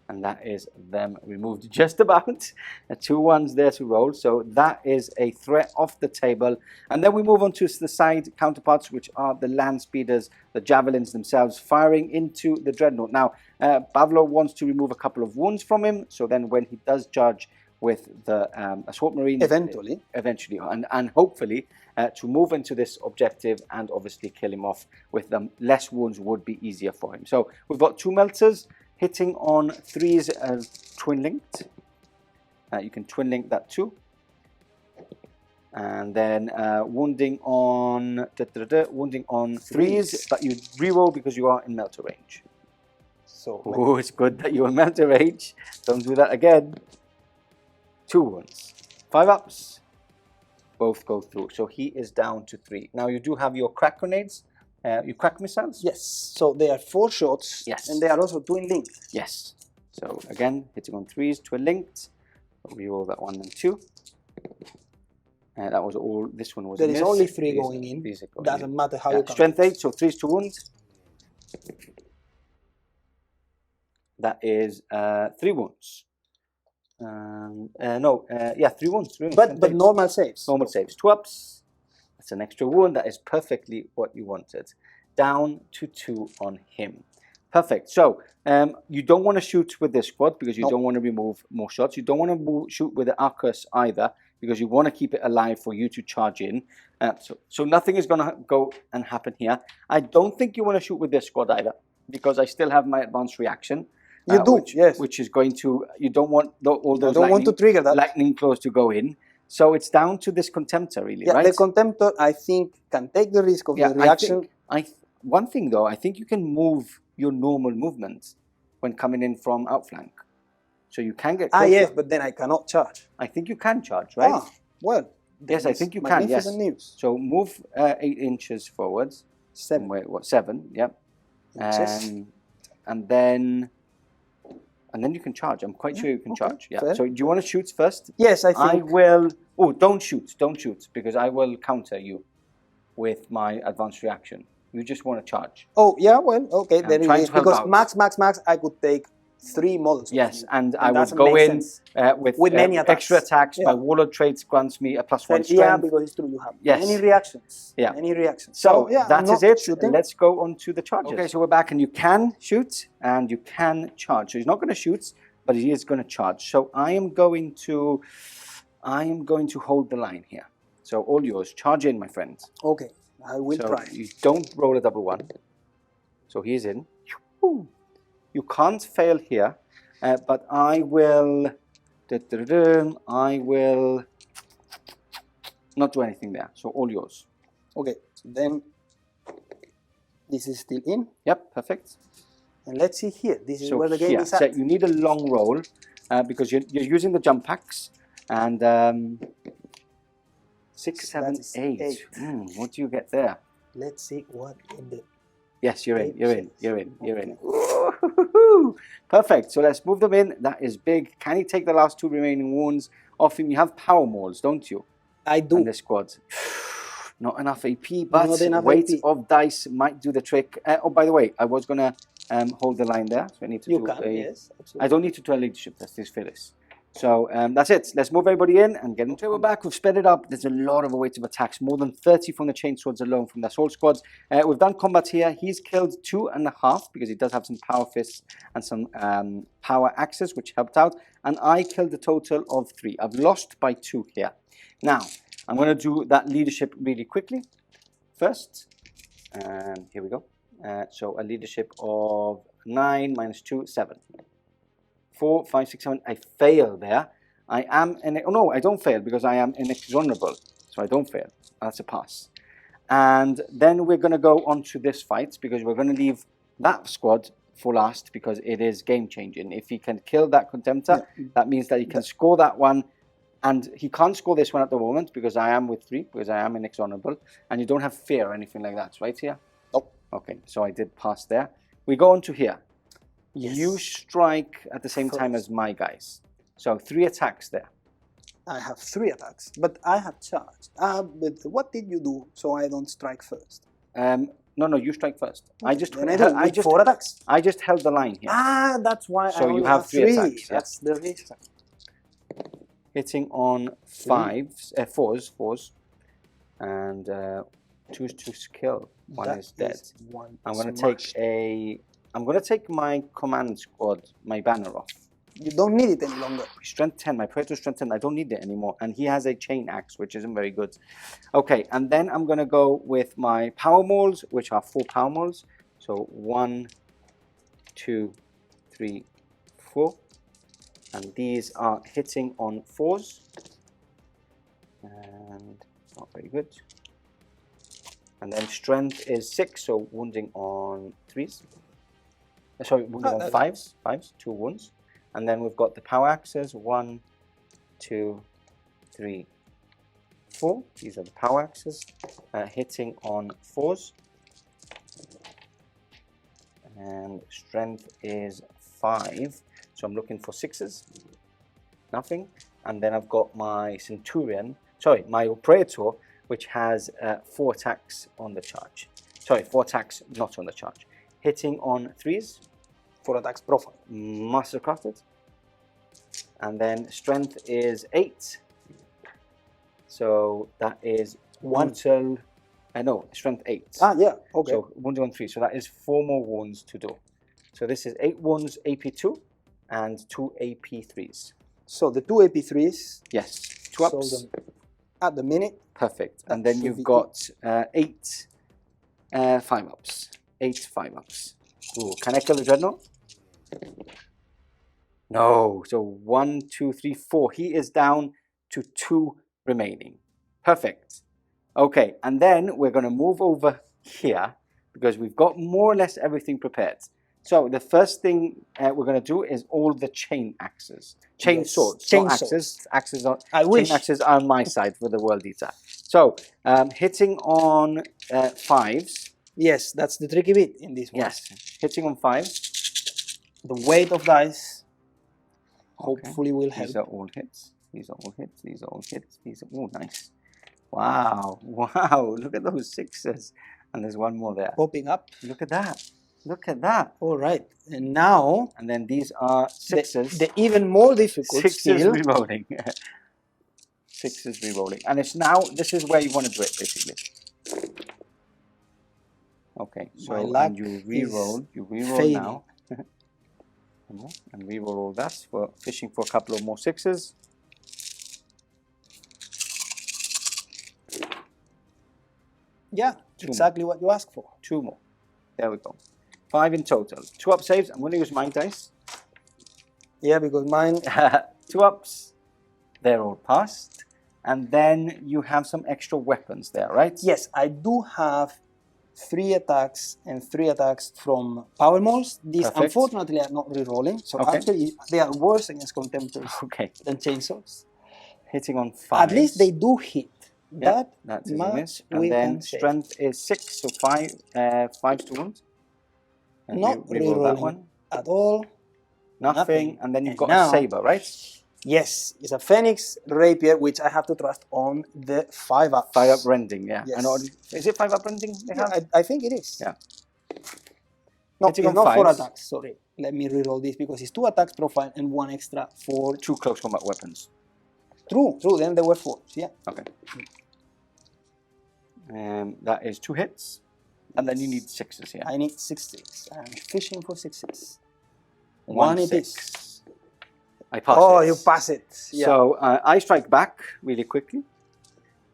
And that is them removed just about. 2 1s there to roll. So that is a threat off the table. And then we move on to the side counterparts, which are the land speeders, the javelins themselves, firing into the Dreadnought. Now, Pavlo wants to remove a couple of wounds from him. So then when he does charge with the Assault Marines... Eventually, and hopefully to move into this objective and obviously kill him off with them. Less wounds would be easier for him. So we've got 2 melters. Hitting on 3s as twin linked. You can twin link that too. And then wounding on 3s that you reroll because you are in melter range. So it's good that you're in melter range. Don't do that again. 2 wounds. 5 ups. Both go through. So he is down to 3. Now you do have your crack grenades. You crack missiles? Yes. So they are 4 shots. Yes. And they are also twin linked. Yes. So again, hitting on 3s, twin linked. We roll that 1 and 2. That was all. This one was. There is only 3 going in. Doesn't matter how you count. Strength 8, so 3s to wounds. That is 3 wounds. 3 wounds. But normal saves. Normal saves. 2 ups. That's an extra wound. That is perfectly what you wanted. Down to 2 on him. Perfect. So you don't want to shoot with this squad because you don't want to remove more shots. You don't want to shoot with the Arcus either because you want to keep it alive for you to charge in. So nothing is going to go and happen here. I don't think you want to shoot with this squad either because I still have my advanced reaction. You do, yes. Which is going to, you don't want all those lightning claws to go in. So it's down to this Contemptor, really, right? The Contemptor, I think, can take the risk of the reaction. One thing, though, I think you can move your normal movement when coming in from outflank. So you can get closer. Yes, but then I cannot charge. I think you can charge, right? Well. Yes, I think you can, yes. News. So move 8 inches forwards. 7. Wait, what? 7, yep. And then you can charge. I'm quite sure you can charge. Yeah. Fair. So do you want to shoot first? Yes, I think. I will. Oh, don't shoot, because I will counter you with my advanced reaction. You just want to charge. Oh, yeah, well, okay. Then because max, I could take 3 models. Yes, of and you. I That would go makes in sense. with many attacks. extra attacks. Yeah. My warlord traits grants me a +1 Yeah, strength. because it's true. You have Yes. many reactions. Yeah. Many reactions. So yeah, that I'm is not it. shooting. Let's go on to the charges. Okay, so we're back, and you can shoot and you can charge. So he's not going to shoot, but he is going to charge. So I am going to hold the line here. So all yours. Charge in, my friend. Okay, I will So try. you don't roll a double one. So he's in. You can't fail here, but I will. I will not do anything there. So all yours. Okay, so then this is still in. Yep, perfect. And let's see here. This is So where the game here, is at. so you need a long roll because you're using the jump packs, and 6, 7, 8. What do you get there? Let's see what in the... Yes, you're in. Eight, You're in. six. You're in. You're in. Woo-hoo-hoo. Perfect. So let's move them in. That is big. Can he take the last 2 remaining wounds off him? You have power mauls, don't you? I do. In this squad. Not enough AP, but Not enough weight AP. of dice might do the trick. Oh, by the way, I was gonna hold the line there, so I need to You do can, a. yes, absolutely. I don't need to do a leadership test. This Phyllis. So that's it. Let's move everybody in and get into it. We're back. We've sped it up. There's a lot of weight of attacks, more than 30 from the chain swords alone from the assault squads. We've done combat here. He's killed 2.5 because he does have some power fists and some power axes, which helped out. And I killed a total of 3. I've lost by 2 here. Now, I'm going to do that leadership really quickly first. And here we go. So a leadership of 9 minus 2, 7. 4, 5, 6, 7. I fail there. I am oh no, I don't fail because I am inexorable. So I don't fail. That's a pass. And then we're going to go on to this fight because we're going to leave that squad for last because it is game changing. If he can kill that Contemptor, that means that he can score that one. And he can't score this one at the moment because I am with 3, because I am inexorable. And you don't have fear or anything like that, right here? Nope. Okay, so I did pass there. We go on to here. Yes. You strike at the same time as my guys. So 3 attacks there. I have 3 attacks, but I have charged. But what did you do so I don't strike first? No, you strike first. Okay. I just 4 attacks. I just held the line here. That's why So I you only have 3 attacks. That's the reason. Hitting on 4s, and 2 to kill. 1 is dead. I'm going to take my command squad, my banner off. You don't need it any longer. Strength 10, my Praetor strength 10, I don't need it anymore. And he has a chain axe, which isn't very good. Okay, and then I'm going to go with my power mauls, which are 4 power mauls. So 1, 2, 3, 4. And these are hitting on 4s. And not very good. And then strength is 6, so wounding on 3s. Sorry, wounding on 5s, 2 wounds. And then we've got the power axes, 1, 2, 3, 4. These are the power axes, hitting on 4s. And strength is 5, so I'm looking for 6s. Nothing. And then I've got my my Praetor, which has 4 attacks on the charge. Sorry, 4 attacks not on the charge. Hitting on 3s. 4 attacks profile. Mastercrafted. And then strength is 8. So that is 1 till... no, strength 8. Yeah, okay. So wounding on 3. So that is 4 more wounds to do. So this is 8 wounds AP2 and 2 AP3s. So the 2 AP3s... Yes, 2 ups. At the minute. Perfect. And then you've got 8 5 ups. 8 5 ups. Ooh, can I kill the Dreadnought? No. So 1, 2, 3, 4. He is down to 2 remaining. Perfect. Okay, and then we're going to move over here because we've got more or less everything prepared. So the first thing we're going to do is all the chain axes. Chain swords, not axes. Axes are, chain axes are on my side for the World Eater. So hitting on 5s. Yes, that's the tricky bit in this one. Yes, hitting on 5s. The weight of dice hopefully will help. These are all hits. These are all hits. These are all hits. These are all nice. Wow, wow, look at those 6s. And there's 1 more there. Popping up. Look at that. Look at that. All right. And now And then these are sixes. the even more difficult Sixes still. re-rolling. Sixes re-rolling. And it's now, this is where you want to do it, basically. Okay, My so luck and you re-roll. You re-roll fading. now. And re-roll all that for fishing for a couple of more sixes. Yeah, Two exactly what you asked for. 2 more. There we go. 5 in total. 2 up saves. I'm going to use my dice. Yeah, because mine. 2 ups. They're all passed. And then you have some extra weapons there, right? Yes, I do have 3 attacks and 3 attacks from power moles. These Perfect. unfortunately are not re-rolling, so Okay. actually they are worse against contemptors Okay. than chainsaws. Hitting on 5. At least they do hit. Yeah, That that's a much miss. we And then can say. strength is 6, so 5 to wound. And Not we roll that re-rolling one. at all. Nothing. And then you've And got now- a saber, right? Yes, it's a Phoenix Rapier, which I have to trust on the 5-up. 5 up rending, yeah. Yes. And is it 5 up rending they Yeah, have? I think it is. Yeah. No, Hitting it's on not 4 5s. attacks, sorry. Let me re-roll this because it's 2 attacks profile and 1 extra for... 2 close combat weapons. True, then there were 4, yeah. Okay. That is 2 hits. And then you need 6s here. I need 6s. I'm fishing for 6s. 1 One it 6. is. I pass Oh, it. you pass it. Yeah. So I strike back really quickly.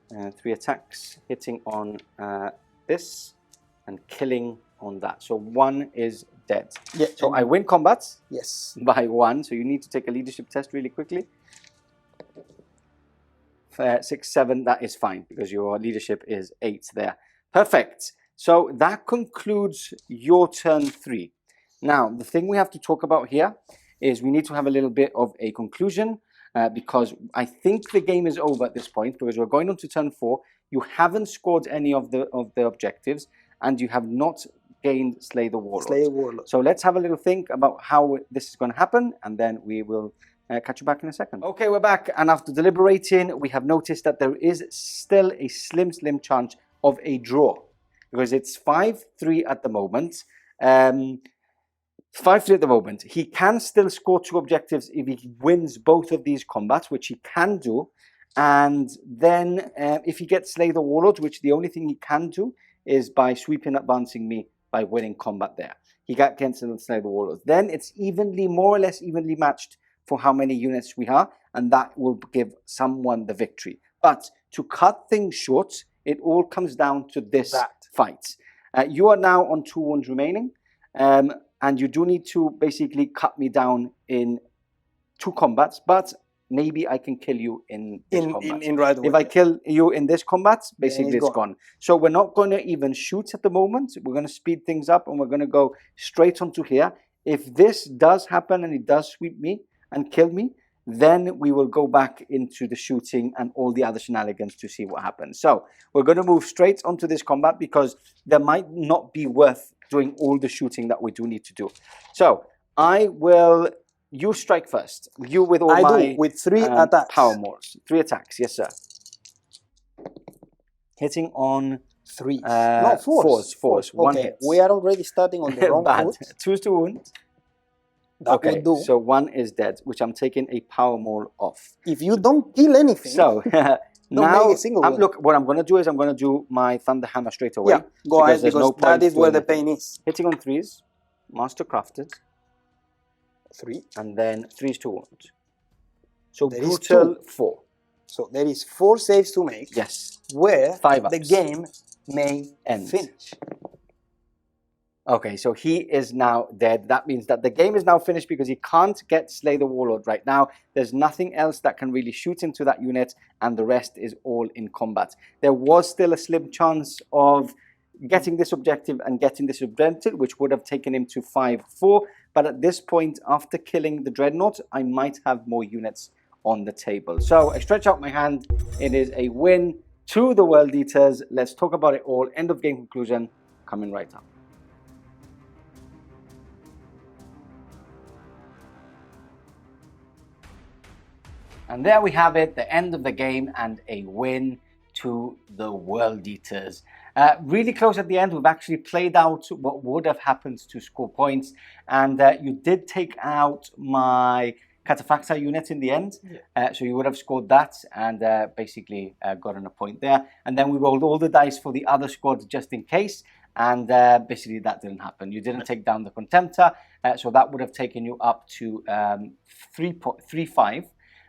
3 attacks, hitting on this and killing on that. So 1 is dead. Yeah, So and- I win combat Yes. by 1. So you need to take a leadership test really quickly. 6, 7, that is fine because your leadership is 8 there. Perfect. So that concludes your turn 3. Now, the thing we have to talk about here is we need to have a little bit of a conclusion because I think the game is over at this point because we're going on to turn 4. You haven't scored any of the objectives and you have not gained Slay the Warlord. Slay the Warlord. So let's have a little think about how this is going to happen and then we will catch you back in a second. Okay, we're back, and after deliberating, we have noticed that there is still a slim chance of a draw because it's 5-3 at the moment. 5-3 at the moment. He can still score 2 objectives if he wins both of these combats, which he can do. And then if he gets Slay the Warlord, which the only thing he can do is by sweeping advancing me by winning combat there. He got against Slay the Warlord. Then it's more or less evenly matched for how many units we are, and that will give someone the victory. But to cut things short, it all comes down to this fight. You are now on 2 wounds remaining, and you do need to basically cut me down in 2 combats, but maybe I can kill you in this combat. In right away. If I kill you in this combat, basically it's it's gone. So we're not going to even shoot at the moment. We're going to speed things up and we're going to go straight onto here. If this does happen and he does sweep me and kill me, then we will go back into the shooting and all the other shenanigans to see what happens. So we're going to move straight onto this combat because there might not be worth doing all the shooting that we do need to do. So I will... You strike first. You with all my... with 3 attacks. Power mores. 3 attacks, yes sir. Hitting on 3s. no, 4s. 4s. 1 Okay, hit. we are already starting on the wrong Bad. foot. 2 to wound. That Okay, would do. so 1 is dead, which I'm taking a power mole off. If you don't kill anything, So now, make a single wound. look, what I'm going to do is I'm going to do my Thunder Hammer straight away. yeah, go ahead there's because no that point is where the doing pain is. Hitting on 3s, Master Crafted, 3. and then 3s to wound. So There is brutal 2. 4. So there is 4 saves to make. Yes. Where 5 the ups. game may End. finish. Okay, so he is now dead. That means that the game is now finished because he can't get Slay the Warlord right now. There's nothing else that can really shoot into that unit, and the rest is all in combat. There was still a slim chance of getting this objective and getting this objective, which would have taken him to 5-4. But at this point, after killing the Dreadnought, I might have more units on the table. So I stretch out my hand. It is a win to the World Eaters. Let's talk about it all. End of game conclusion coming right up. And there we have it, the end of the game and a win to the World Eaters. Really close at the end. We've actually played out what would have happened to score points, and you did take out my Cataphracta unit in the end, so you would have scored that and basically gotten a point there. And then we rolled all the dice for the other squad just in case, and basically that didn't happen. You didn't take down the Contemptor, so that would have taken you up to 3.35.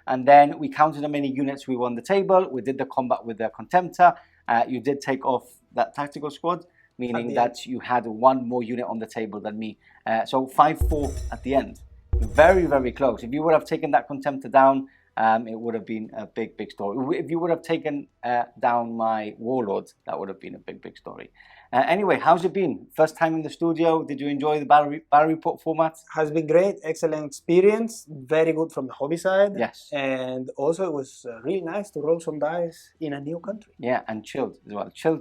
And then we counted how many units we were on the table. We did the combat with the Contemptor. You did take off that tactical squad, meaning that you had one more unit on the table than me. So 5-4 at the end. Very, very close. If you would have taken that Contemptor down, it would have been a big, big story. If you would have taken down my Warlord, that would have been a big, big story. Anyway, how's it been? First time in the studio. Did you enjoy the battle report format? Has been great. Excellent experience. Very good from the hobby side. Yes. And also it was really nice to roll some dice in a new country. Yeah, and chilled as well. Chill.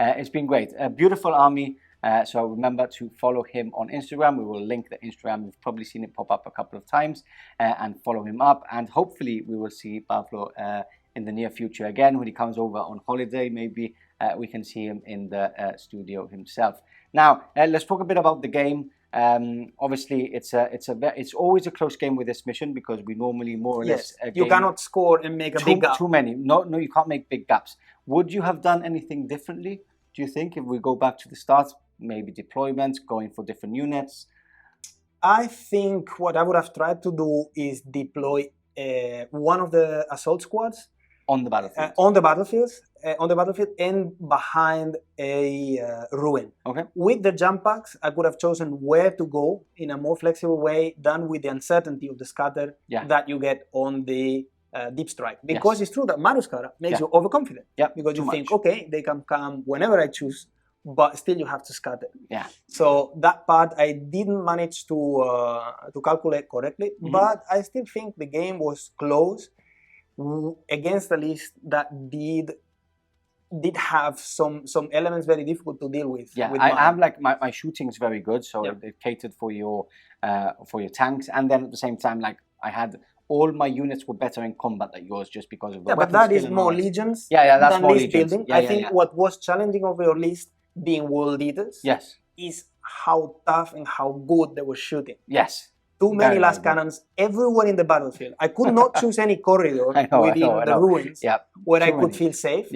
It's been great. A beautiful army. So remember to follow him on Instagram. We will link the Instagram. You've probably seen it pop up a couple of times, and follow him up. And hopefully we will see Pablo in the near future again when he comes over on holiday. Maybe we can see him in the studio himself. Now let's talk a bit about the game. Obviously, it's always a close game with this mission because we normally more or less you cannot score and make a big gap. Too many. No, you can't make big gaps. Would you have done anything differently? Do you think if we go back to the start? Maybe deployments, going for different units? I think what I would have tried to do is deploy one of the assault squads on the battlefield. On the battlefield and behind a ruin. Okay. With the jump packs, I could have chosen where to go in a more flexible way than with the uncertainty of the scatter that you get on the deep strike. Because it's true that Maruscara makes you overconfident. Because you think, okay, they can come whenever I choose, but still you have to scatter. So that part I didn't manage to calculate correctly, but I still think the game was close against a list that did have some elements very difficult to deal with. I have like my shooting is very good, so it catered for your tanks, and then at the same time, like I had all my units were better in combat than yours just because of the but that is more legions that's than more list legions. building. I think what was challenging of your list being world eaters is how tough and how good they were shooting. Too many last cannons everywhere in the battlefield. I could not choose any corridor within the ruins where I could feel safe.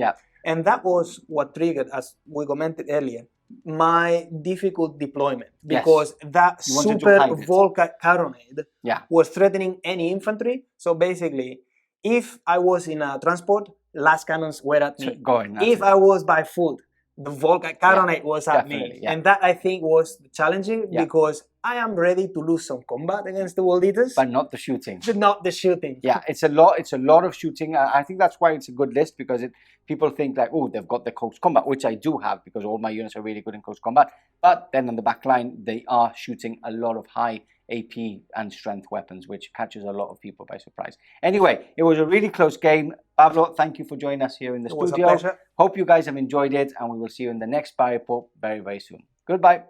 And that was what triggered, as we commented earlier, my difficult deployment. Because that super Volca carronade was threatening any infantry. So basically, if I was in a transport, last cannons were at me. If I was by foot, the Volca carronade was at me. And that I think was challenging because I am ready to lose some combat against the world eaters, but not the shooting. Not the shooting. It's a lot of shooting. I think that's why it's a good list, because people think like, oh, they've got the close combat, which I do have because all my units are really good in close combat. But then on the back line, they are shooting a lot of high AP and strength weapons, which catches a lot of people by surprise. Anyway, it was a really close game. Pablo, thank you for joining us here in the studio. It was a pleasure. Hope you guys have enjoyed it, and we will see you in the next Spy Report very, very soon. Goodbye.